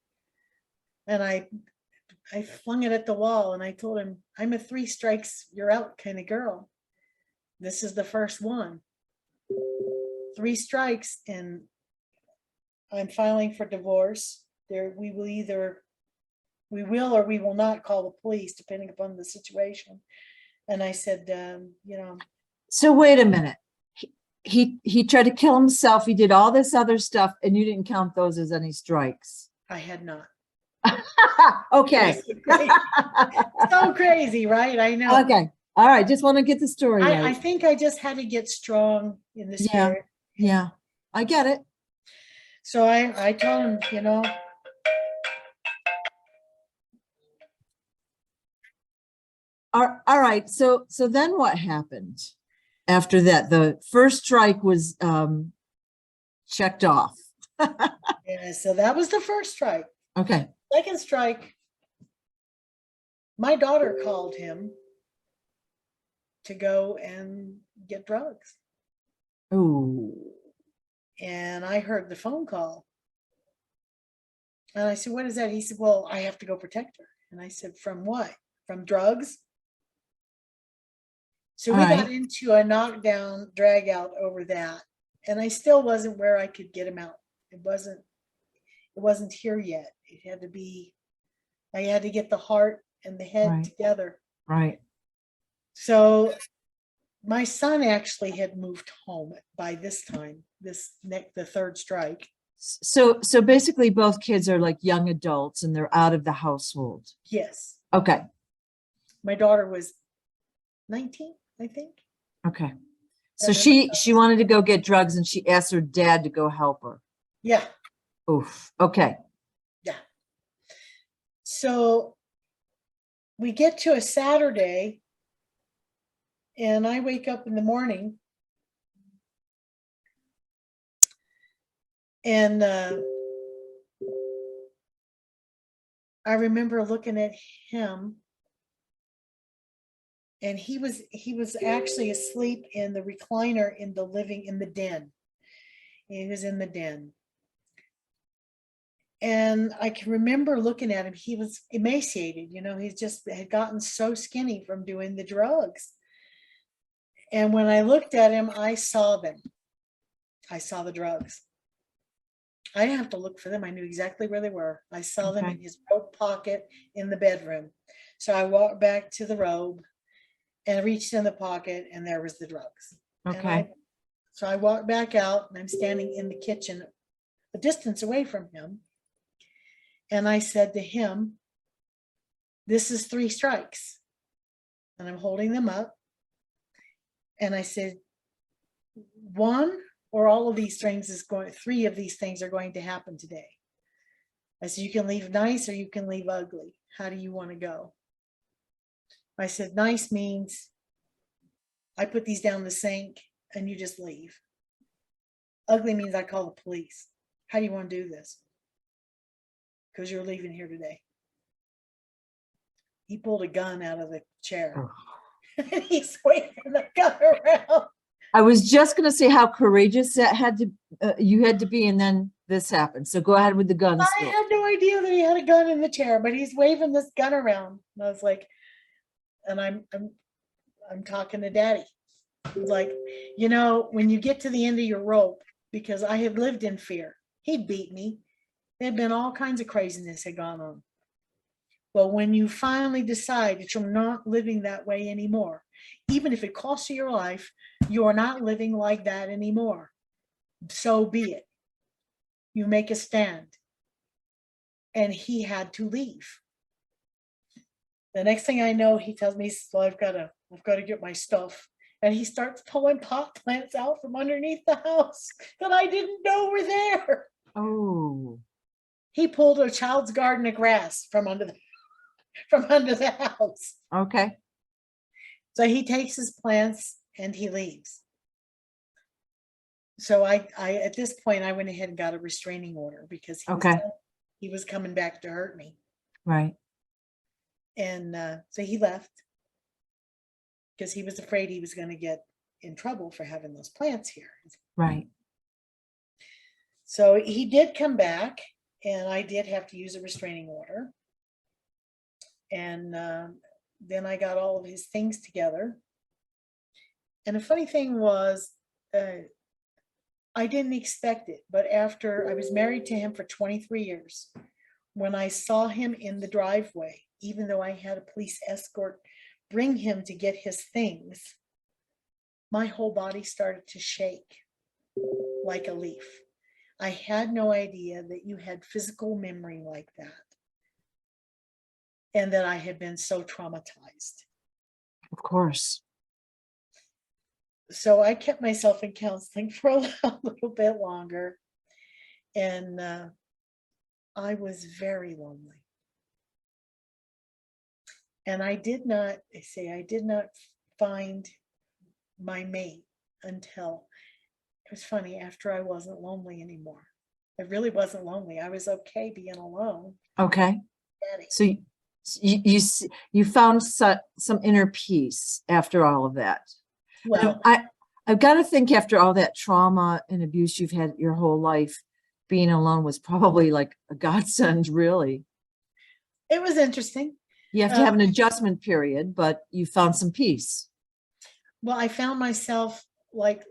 S2: And I flung it at the wall and I told him, I'm a 3 strikes, you're out kind of girl. This is the first one. 3 strikes and I'm filing for divorce. We will or we will not call the police depending upon the situation. And I said,
S1: So wait a minute. He tried to kill himself. He did all this other stuff and you didn't count those as any strikes.
S2: I had not.
S1: Okay.
S2: So crazy, right? I know.
S1: Okay. All right. Just want to get the story right.
S2: I think I just had to get strong in the spirit.
S1: Yeah. I get it.
S2: So I told him,
S1: All right. So then what happened after that? The first strike was checked off.
S2: yeah, so that was the first strike.
S1: Okay.
S2: Second strike, my daughter called him to go and get drugs.
S1: Oh.
S2: And I heard the phone call. And I said, what is that? He said, well, I have to go protect her. And I said, from what? From drugs? So we got into a knockdown, drag out over that. And I still wasn't where I could get him out. It wasn't here yet. It had to be, I had to get the heart and the head together.
S1: Right.
S2: So my son actually had moved home by this time, the third strike.
S1: So basically both kids are like young adults and they're out of the household.
S2: Yes.
S1: Okay.
S2: My daughter was 19, I think.
S1: Okay. So she wanted to go get drugs and she asked her dad to go help her.
S2: Yeah.
S1: Oof. Okay.
S2: Yeah. So we get to a Saturday and I wake up in the morning and I remember looking at him and he was actually asleep in the recliner in the den. He was in the den. And I can remember looking at him, he was emaciated, he just had gotten so skinny from doing the drugs. And when I looked at him, I saw them. I saw the drugs. I didn't have to look for them. I knew exactly where they were. I saw them in his robe pocket in the bedroom. So I walked back to the robe and I reached in the pocket and there was the drugs.
S1: Okay.
S2: So I walked back out and I'm standing in the kitchen a distance away from him. And I said to him, this is 3 strikes. And I'm holding them up. And I said, 1 or all of these things 3 of these things are going to happen today. I said, you can leave nice or you can leave ugly. How do you want to go? I said, nice means I put these down the sink and you just leave. Ugly means I call the police. How do you want to do this? Because you're leaving here today. He pulled a gun out of the chair. And he's waving the gun around.
S1: I was just going to say how courageous that you had to be, and then this happened. So go ahead with the gun.
S2: I had no idea that he had a gun in the chair, but he's waving this gun around. And I was like, and I'm talking to Daddy. Like, when you get to the end of your rope, because I had lived in fear, he'd beat me. There had been all kinds of craziness had gone on. But when you finally decide that you're not living that way anymore, even if it costs you your life, you are not living like that anymore. So be it. You make a stand. And he had to leave. The next thing I know, he tells me, so I've got I've got to get my stuff. And he starts pulling pot plants out from underneath the house that I didn't know were there.
S1: Oh,
S2: He pulled a child's garden of grass from under the house.
S1: okay.
S2: So he takes his plants and he leaves. So I at this point I went ahead and got a restraining order because he was coming back to hurt me.
S1: Right.
S2: And so he left because he was afraid he was going to get in trouble for having those plants here.
S1: Right.
S2: So he did come back, and I did have to use a restraining order. And then I got all of his things together. And the funny thing was, I didn't expect it, but after I was married to him for 23 years, when I saw him in the driveway, even though I had a police escort bring him to get his things, my whole body started to shake like a leaf. I had no idea that you had physical memory like that, and that I had been so traumatized.
S1: Of course.
S2: So I kept myself in counseling for a little bit longer, and I was very lonely. And I did not find my mate until, it was funny, after I wasn't lonely anymore. I really wasn't lonely. I was okay being alone.
S1: Okay.
S2: Daddy.
S1: So you found some inner peace after all of that.
S2: Well,
S1: I've got to think after all that trauma and abuse you've had your whole life, being alone was probably like a godsend, really.
S2: it was interesting.
S1: You have to have an adjustment period, but you found some peace.
S2: Well, I found myself like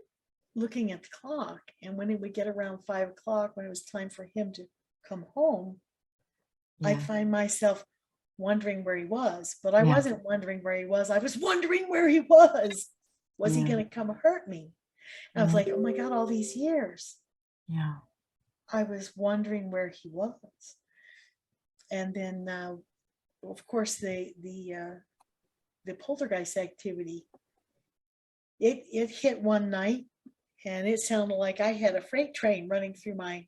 S2: looking at the clock, and when it would get around 5 o'clock, when it was time for him to come home, I'd find myself wondering where he was, but I wasn't wondering where he was. I was wondering where he was. Was he going to come hurt me? And I was like, oh my God, all these years.
S1: Yeah.
S2: I was wondering where he was. And then, of course, the poltergeist activity, it hit one night, and it sounded like I had a freight train running through my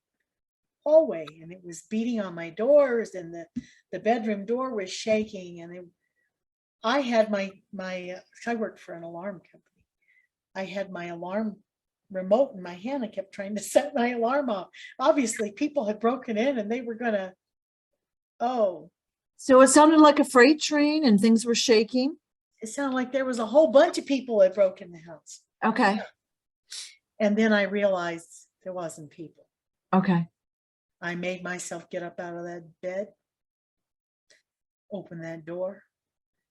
S2: hallway, and it was beating on my doors, and the bedroom door was shaking. And I had my I worked for an alarm company. I had my alarm remote in my hand. I kept trying to set my alarm off. Obviously, people had broken in, and they were gonna. Oh.
S1: So it sounded like a freight train, and things were shaking.
S2: It sounded like there was a whole bunch of people that broke in the house.
S1: Okay.
S2: And then I realized there wasn't people.
S1: Okay.
S2: I made myself get up out of that bed, open that door,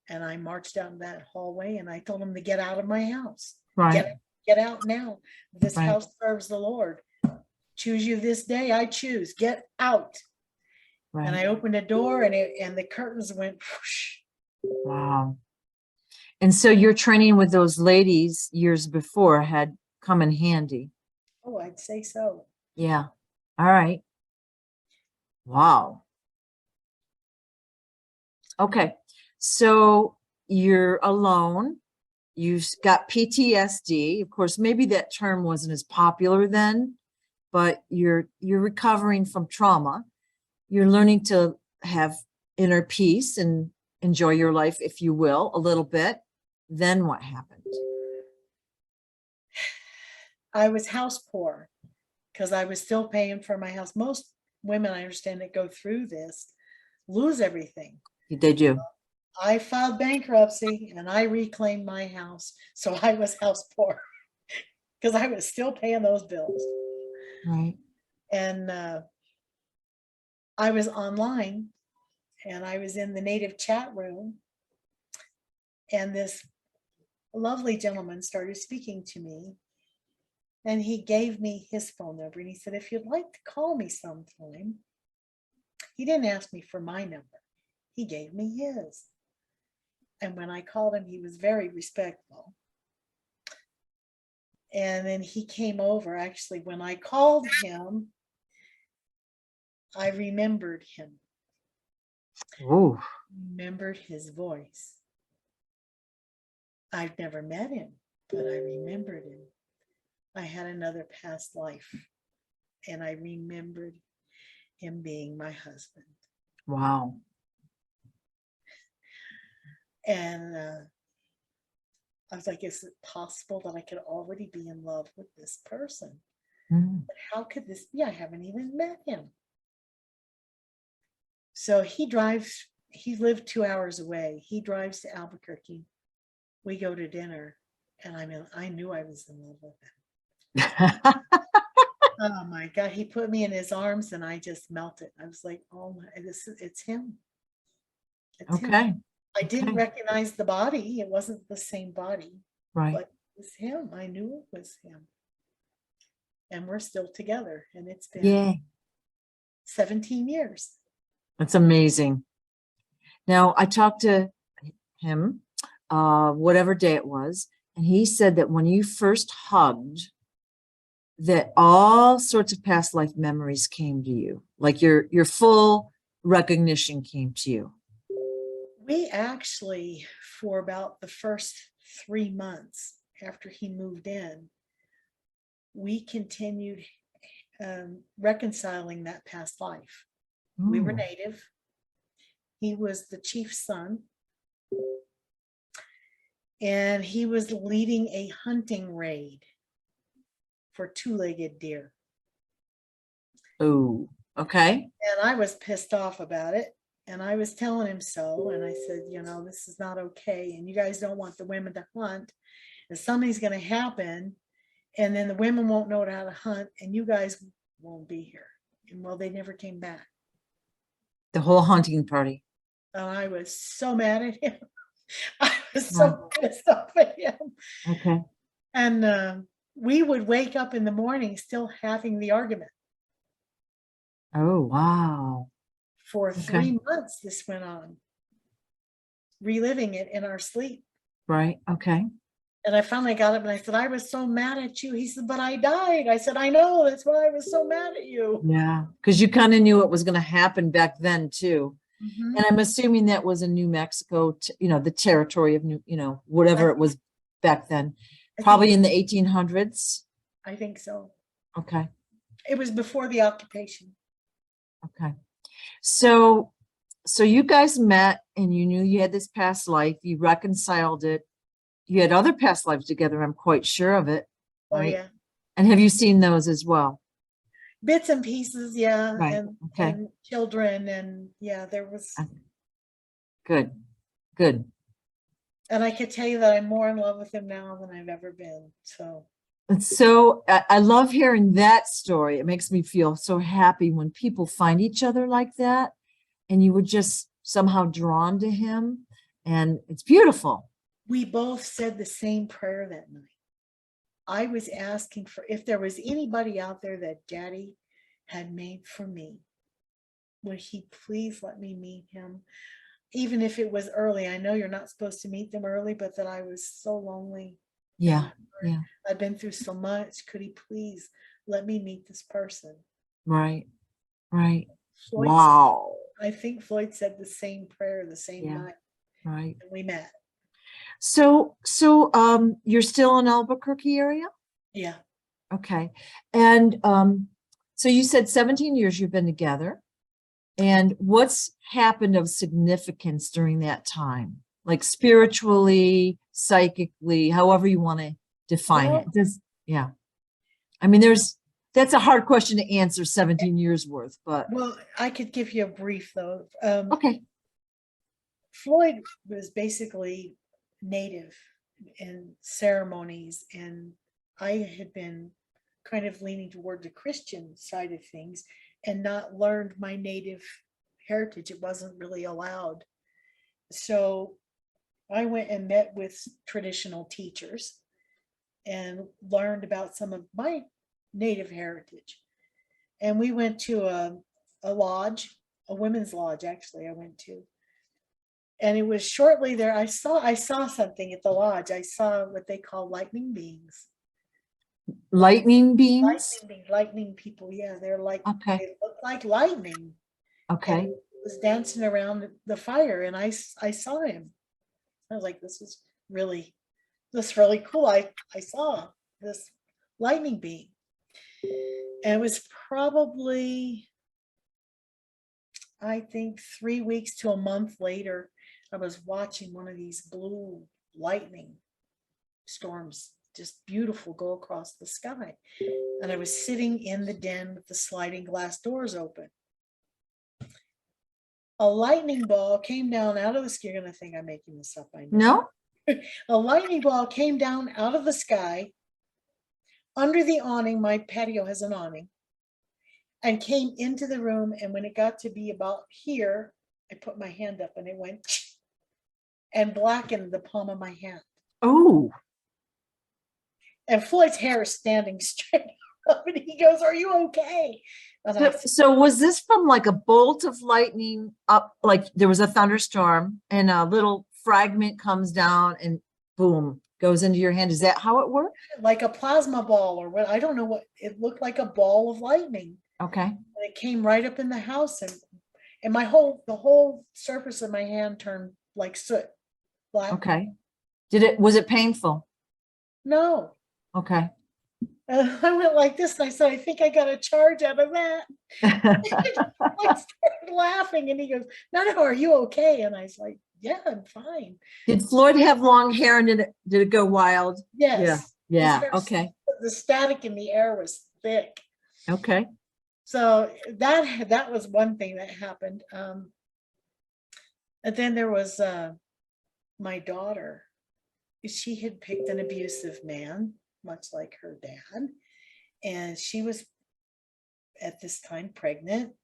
S2: and I marched out in that hallway, and I told them to get out of my house.
S1: Right.
S2: Get out now. This
S1: Right.
S2: house serves the Lord. Choose you this day. I choose. Get out.
S1: Right.
S2: And I opened the door, and the curtains went whoosh.
S1: Wow. And so your training with those ladies years before had come in handy.
S2: Oh, I'd say so.
S1: Yeah. All right. Wow. Okay. So you're alone. You've got PTSD. Of course, maybe that term wasn't as popular then, but you're recovering from trauma. You're learning to have inner peace and enjoy your life, if you will, a little bit. Then what happened?
S2: I was house poor because I was still paying for my house. Most women, I understand, that go through this lose everything.
S1: They do.
S2: I filed bankruptcy and I reclaimed my house. So I was house poor because I was still paying those bills.
S1: Right.
S2: And I was online, and I was in the native chat room, and this lovely gentleman started speaking to me, and he gave me his phone number, and he said, if you'd like to call me sometime. He didn't ask me for my number. He gave me his. And when I called him, he was very respectful. And then he came over. Actually, when I called him, I remembered him.
S1: Oh.
S2: Remembered his voice. I've never met him, but I remembered him. I had another past life, and I remembered him being my husband.
S1: Wow.
S2: And I was like, is it possible that I could already be in love with this person?
S1: Mm.
S2: But how could this be? I haven't even met him. So he lived 2 hours away. He drives to Albuquerque. We go to dinner, and I knew I was in love with him. Oh my God, he put me in his arms and I just melted. I was like, oh my, it's him. It's him.
S1: Okay.
S2: I didn't
S1: Okay.
S2: recognize the body. It wasn't the same body,
S1: Right.
S2: but it was him. I knew it was him. And we're still together. And it's been
S1: Yeah.
S2: 17 years.
S1: That's amazing. Now, I talked to him, whatever day it was, and he said that when you first hugged, that all sorts of past life memories came to you, like your full recognition came to you.
S2: We actually, for about the first 3 months after he moved in, we continued reconciling that past life. We were
S1: Ooh.
S2: Native. He was the chief's son. And he was leading a hunting raid for two-legged deer.
S1: Oh, okay.
S2: And I was pissed off about it. And I was telling him so. And I said, you know, this is not okay. And you guys don't want the women to hunt. And something's going to happen. And then the women won't know how to hunt. And you guys won't be here. And well, they never came back.
S1: The whole hunting party.
S2: And I was so mad at him. I was so pissed off at him.
S1: Okay.
S2: And we would wake up in the morning still having the argument.
S1: Oh, wow.
S2: For
S1: Okay.
S2: 3 months, this went on, reliving it in our sleep.
S1: Right. Okay.
S2: And I finally got up and I said, I was so mad at you. He said, but I died. I said, I know. That's why I was so mad at you.
S1: Yeah. Because you kind of knew what was going to happen back then, too.
S2: Mhm.
S1: And I'm assuming that was in New Mexico, the territory of whatever it was back then, probably in the 1800s.
S2: I think so.
S1: Okay.
S2: It was before the occupation.
S1: Okay. So you guys met and you knew you had this past life, you reconciled it. You had other past lives together, I'm quite sure of it.
S2: Oh,
S1: right?
S2: yeah.
S1: And have you seen those as well?
S2: Bits and pieces, yeah.
S1: Right. Okay.
S2: And children, and yeah, there was.
S1: Good. Good.
S2: And I could tell you that I'm more in love with him now than I've ever been. So.
S1: And so I love hearing that story. It makes me feel so happy when people find each other like that, and you were just somehow drawn to him, and it's beautiful.
S2: We both said the same prayer that night. I was asking for if there was anybody out there that Daddy had made for me, would he please let me meet him? Even if it was early. I know you're not supposed to meet them early, but that I was so lonely.
S1: Yeah. Yeah.
S2: I've been through so much. Could he please let me meet this person?
S1: Right. Right.
S2: Floyd
S1: Wow.
S2: I think Floyd said the same prayer the same
S1: Yeah.
S2: night.
S1: Right.
S2: And we met.
S1: So you're still in Albuquerque area?
S2: Yeah.
S1: Okay. And so you said 17 years you've been together. And what's happened of significance during that time? Like spiritually, psychically, however you want to define it. Yeah. I mean, that's a hard question to answer 17 years worth, but.
S2: Well, I could give you a brief though.
S1: Okay.
S2: Floyd was basically Native in ceremonies, and I had been kind of leaning toward the Christian side of things and not learned my Native heritage. It wasn't really allowed. So I went and met with traditional teachers and learned about some of my Native heritage. And we went to a lodge, a women's lodge, actually, I went to. And it was shortly there, I saw something at the lodge. I saw what they call lightning beings.
S1: Lightning beings?
S2: Lightning people, yeah. They're like,
S1: okay.
S2: They look like lightning.
S1: Okay.
S2: And he was dancing around the fire, and I saw him. I was like, this is really this really cool. I saw this lightning beam. And it was probably, I think 3 weeks to a month later, I was watching one of these blue lightning storms, just beautiful, go across the sky. And I was sitting in the den with the sliding glass doors open. A lightning ball came down out of the sky. You're going to think I'm making this up. I know.
S1: No?
S2: A lightning ball came down out of the sky under the awning. My patio has an awning, and came into the room. And when it got to be about here, I put my hand up and it went and blackened the palm of my hand.
S1: Oh,
S2: And Floyd's hair is standing straight up, and he goes, "Are you okay?" And I said,
S1: so was this from like a bolt of lightning up, like there was a thunderstorm and a little fragment comes down and boom, goes into your hand? Is that how it worked?
S2: like a plasma ball or what? I don't know what it looked like, a ball of lightning.
S1: Okay.
S2: And it came right up in the house, and the whole surface of my hand turned like soot, black.
S1: Okay. Was it painful?
S2: No.
S1: Okay.
S2: And I went like this, and I said, "I think I got a charge out of that." I started laughing, and he goes, "No, are you okay?" And I was like, "Yeah, I'm fine."
S1: Did Floyd have long hair and did it go wild?
S2: Yes.
S1: Yeah.
S2: His hair-
S1: Okay.
S2: The static in the air was thick.
S1: Okay.
S2: So that was one thing that happened. And then there was my daughter. She had picked an abusive man, much like her dad, and she was at this time pregnant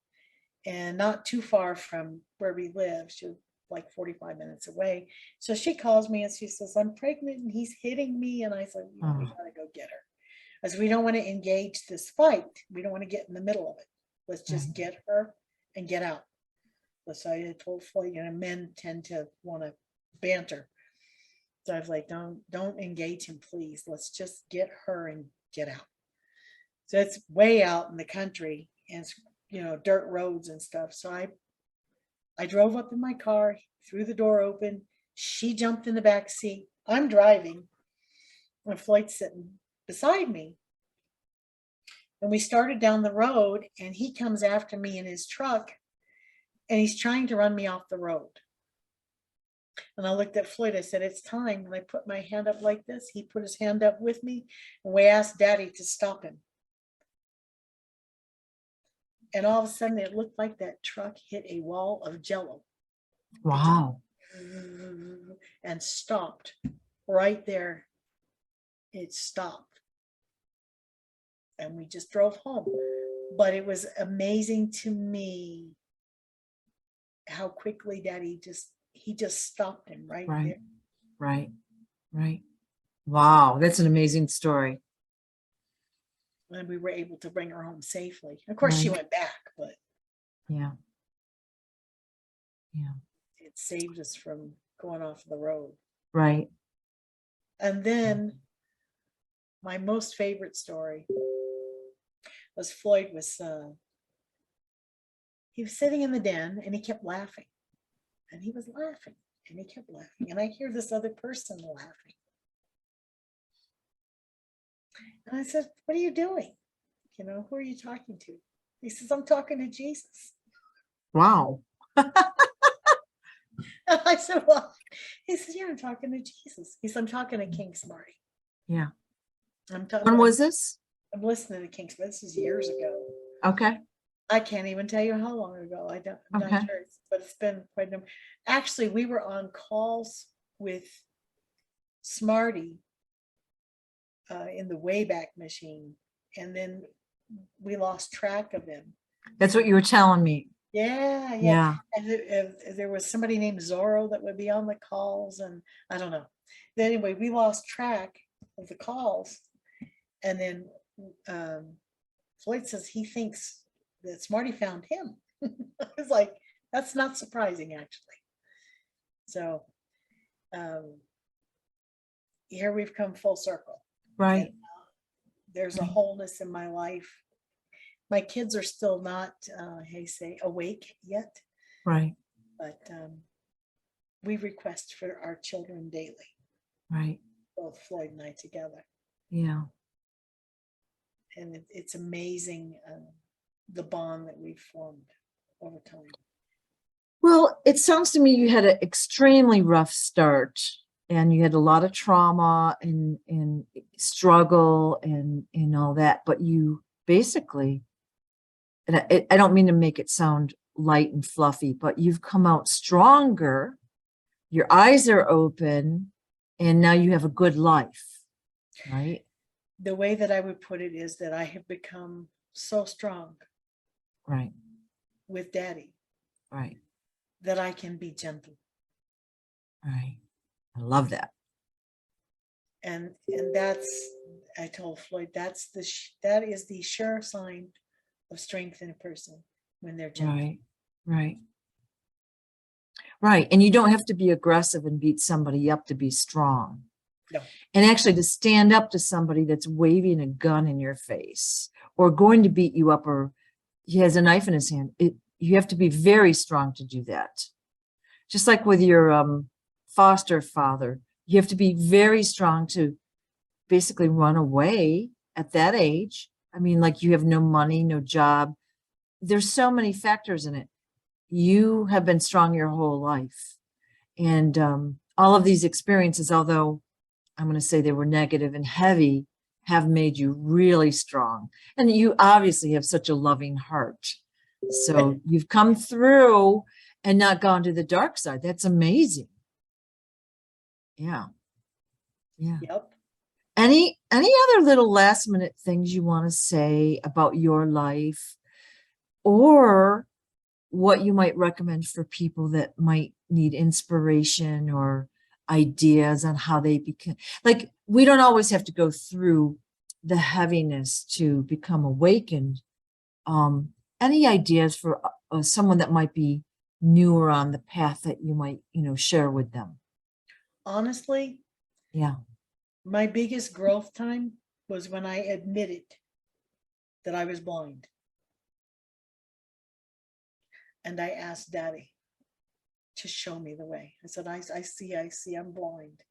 S2: and not too far from where we live. She was like 45 minutes away. So she calls me and she says, "I'm pregnant and he's hitting me." And I said, "We gotta go get her." As we don't want to engage this fight. We don't want to get in the middle of it. Let's just get her and get out. So I told Floyd, men tend to want to banter. So I was like, don't engage him, please. Let's just get her and get out. So it's way out in the country, and it's, dirt roads and stuff. So I drove up in my car, threw the door open. She jumped in the back seat. I'm driving, and Floyd's sitting beside me. And we started down the road, and he comes after me in his truck, and he's trying to run me off the road. And I looked at Floyd, I said, "It's time." And I put my hand up like this. He put his hand up with me, and we asked Daddy to stop him. And all of a sudden, it looked like that truck hit a wall of jello.
S1: Wow.
S2: And stopped right there. It stopped. And we just drove home. But it was amazing to me how quickly Daddy he just stopped him right there.
S1: Right. Wow, that's an amazing story.
S2: And we were able to bring her home safely. Of course, she went back, but
S1: yeah,
S2: it saved us from going off the road.
S1: right.
S2: And then my most favorite story was Floyd he was sitting in the den, and he kept laughing, and he was laughing, and he kept laughing, and I hear this other person laughing. And I said, "What are you doing? Who are you talking to?" He says, "I'm talking to Jesus."
S1: Wow.
S2: And I said, "Well," he says, "Yeah, I'm talking to Jesus." He said, "I'm talking to King Smarty."
S1: Yeah.
S2: I'm talking.
S1: When was this?
S2: I'm listening to King Smarty. This is years ago.
S1: Okay.
S2: I can't even tell you how long ago. I'm not sure, but it's been quite a number. Actually, we were on calls with Smarty in the Wayback Machine, and then we lost track of him.
S1: That's what you were telling me.
S2: Yeah. And there was somebody named Zorro that would be on the calls, and I don't know. Anyway, we lost track of the calls, and then Floyd says he thinks that Smarty found him. I was like, that's not surprising, actually. So here we've come full circle.
S1: Right.
S2: And, there's a wholeness in my life. My kids are still not, awake yet.
S1: Right.
S2: But we request for our children daily.
S1: Right.
S2: both Floyd and I together.
S1: Yeah.
S2: And it's amazing the bond that we've formed over time.
S1: Well, it sounds to me you had an extremely rough start, and you had a lot of trauma and struggle and all that, but you basically, and I don't mean to make it sound light and fluffy, but you've come out stronger, your eyes are open, and now you have a good life, right?
S2: The way that I would put it is that I have become so strong
S1: Right,
S2: with Daddy
S1: right,
S2: that I can be gentle.
S1: right. I love that.
S2: And that's, I told Floyd, that is the sure sign of strength in a person, when they're gentle.
S1: Right, right. Right. And you don't have to be aggressive and beat somebody up to be strong.
S2: No.
S1: And actually to stand up to somebody that's waving a gun in your face or going to beat you up, or he has a knife in his hand, you have to be very strong to do that. Just like with your foster father, you have to be very strong to basically run away at that age. I mean, like, you have no money, no job. There's so many factors in it. You have been strong your whole life. And all of these experiences, although I'm going to say they were negative and heavy, have made you really strong. And you obviously have such a loving heart. So you've come through and not gone to the dark side. That's amazing. Yeah. Yeah.
S2: Yep.
S1: Any other little last minute things you want to say about your life, or what you might recommend for people that might need inspiration or ideas on how they become, like, we don't always have to go through the heaviness to become awakened. Any ideas for someone that might be newer on the path that you might, share with them?
S2: Honestly,
S1: Yeah.
S2: my biggest growth time was when I admitted that I was blind. And I asked Daddy to show me the way. I said, I see, I'm blind.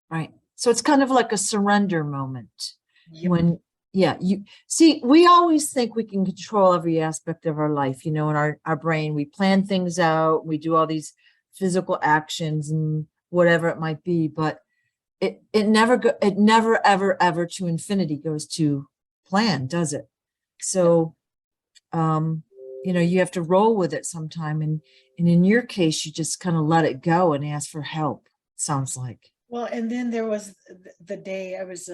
S1: Right. So it's kind of like a surrender moment.
S2: Yep.
S1: When, yeah, you see, we always think we can control every aspect of our life, in our brain. We plan things out, we do all these physical actions and whatever it might be, but it never ever to infinity goes to plan, does it? So you have to roll with it sometime, and in your case you just kind of let it go and ask for help, it sounds like.
S2: Well, and then there was the day I was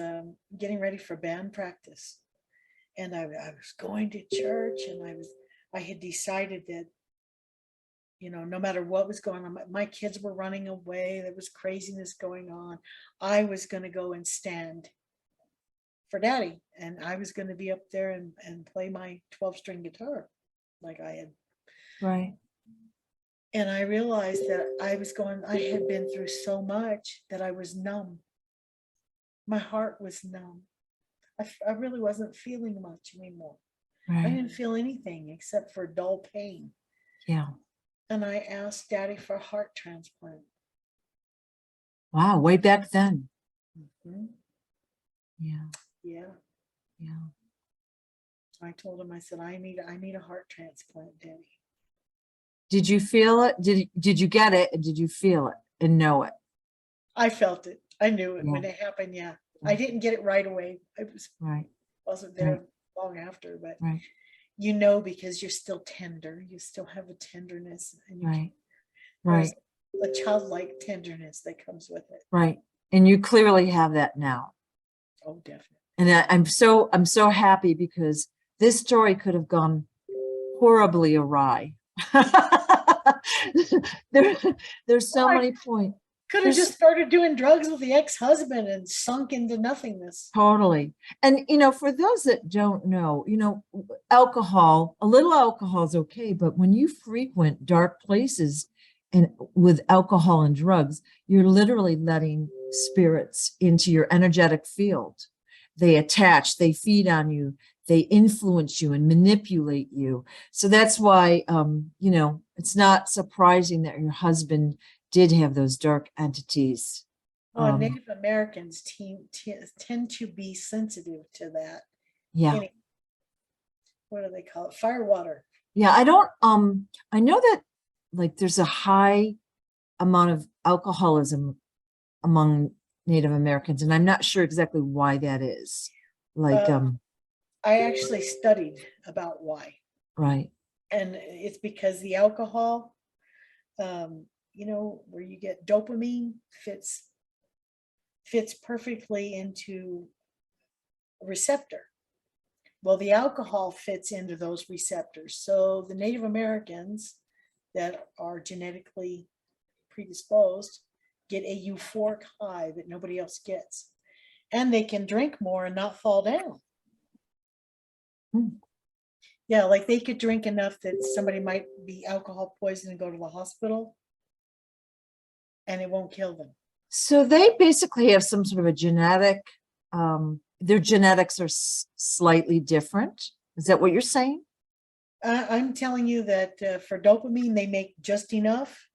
S2: getting ready for band practice, and I was going to church, and I had decided that, no matter what was going on, my kids were running away, there was craziness going on, I was going to go and stand for Daddy, and I was going to be up there and play my 12-string guitar like I had.
S1: Right.
S2: And I realized that I had been through so much that I was numb. My heart was numb. I really wasn't feeling much anymore. I
S1: Right.
S2: didn't feel anything except for dull pain.
S1: Yeah.
S2: And I asked Daddy for a heart transplant.
S1: Wow. Way back then.
S2: Mm-hmm.
S1: Yeah.
S2: Yeah.
S1: Yeah.
S2: I told him, I said, I need a heart transplant, Daddy.
S1: Did you feel it? Did you get it? And did you feel it and know it?
S2: I felt it. I knew it when
S1: Yeah.
S2: it happened. Yeah.
S1: Yeah.
S2: I didn't get it right away. It wasn't there
S1: Right.
S2: long after, but
S1: Right.
S2: because you're still tender, you still have a tenderness, and
S1: Right.
S2: there's
S1: Right.
S2: a childlike tenderness that comes with it.
S1: Right. And you clearly have that now.
S2: Oh, definitely.
S1: And I'm so happy, because this story could have gone horribly awry. There's so many points.
S2: Could have just started doing drugs with the ex-husband and sunk into nothingness.
S1: Totally. And, for those that don't know, alcohol, a little alcohol is okay, but when you frequent dark places and with alcohol and drugs, you're literally letting spirits into your energetic field. They attach, they feed on you, they influence you and manipulate you. So that's why, it's not surprising that your husband did have those dark entities
S2: Well, Native Americans tend to be sensitive to that.
S1: Yeah.
S2: What do they call it? Firewater.
S1: Yeah. I know that like there's a high amount of alcoholism among Native Americans, and I'm not sure exactly why that is. Like,
S2: I actually studied about why.
S1: right.
S2: And it's because the alcohol, where you get dopamine fits perfectly into a receptor. Well, the alcohol fits into those receptors. So the Native Americans that are genetically predisposed get a euphoric high that nobody else gets. And they can drink more and not fall down. Yeah, like they could drink enough that somebody might be alcohol poisoned and go to the hospital and it won't kill them.
S1: So they basically have some sort of a genetic, their genetics are slightly different. Is that what you're saying?
S2: I'm telling you that for dopamine, they make just enough.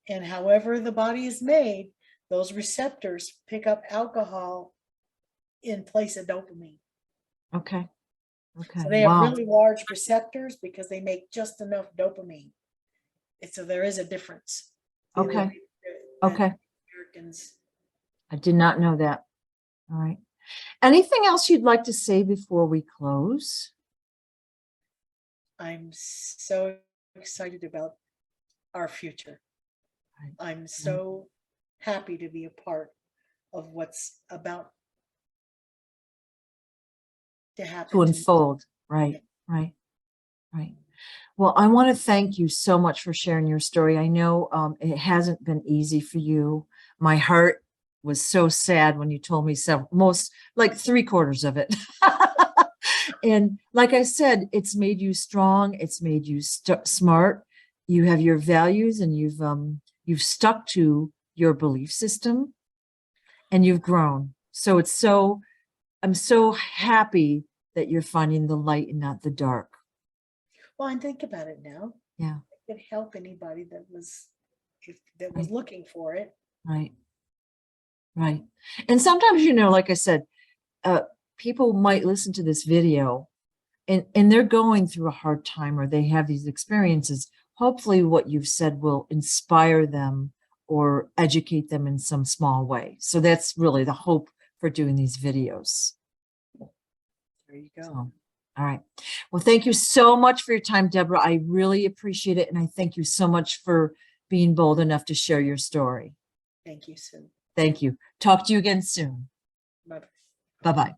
S2: And however the body is made, those receptors pick up alcohol in place of dopamine.
S1: Okay. Okay.
S2: So they have really large receptors because they make just enough dopamine. And so there is a difference.
S1: Okay. Okay.
S2: Americans.
S1: I did not know that. All right. Anything else you'd like to say before we close?
S2: I'm so excited about our future.
S1: Right.
S2: I'm so happy to be a part of what's about to happen.
S1: To unfold. Right. Right. Right. Well, I want to thank you so much for sharing your story. I know it hasn't been easy for you. My heart was so sad when you told me most like 3/4 of it. And like I said, it's made you strong. It's made you smart. You have your values, and you've stuck to your belief system, and you've grown. So I'm so happy that you're finding the light and not the dark.
S2: Well, and think about it now.
S1: Yeah.
S2: It could help anybody that was looking for it.
S1: Right. Right. And sometimes, like I said, people might listen to this video and they're going through a hard time, or they have these experiences. Hopefully what you've said will inspire them or educate them in some small way. So that's really the hope for doing these videos.
S2: There you go.
S1: So, all right. Well, thank you so much for your time, Deborah. I really appreciate it. And I thank you so much for being bold enough to share your story.
S2: Thank you, Sue.
S1: Thank you. Talk to you again soon.
S2: Bye-bye.
S1: Bye-bye.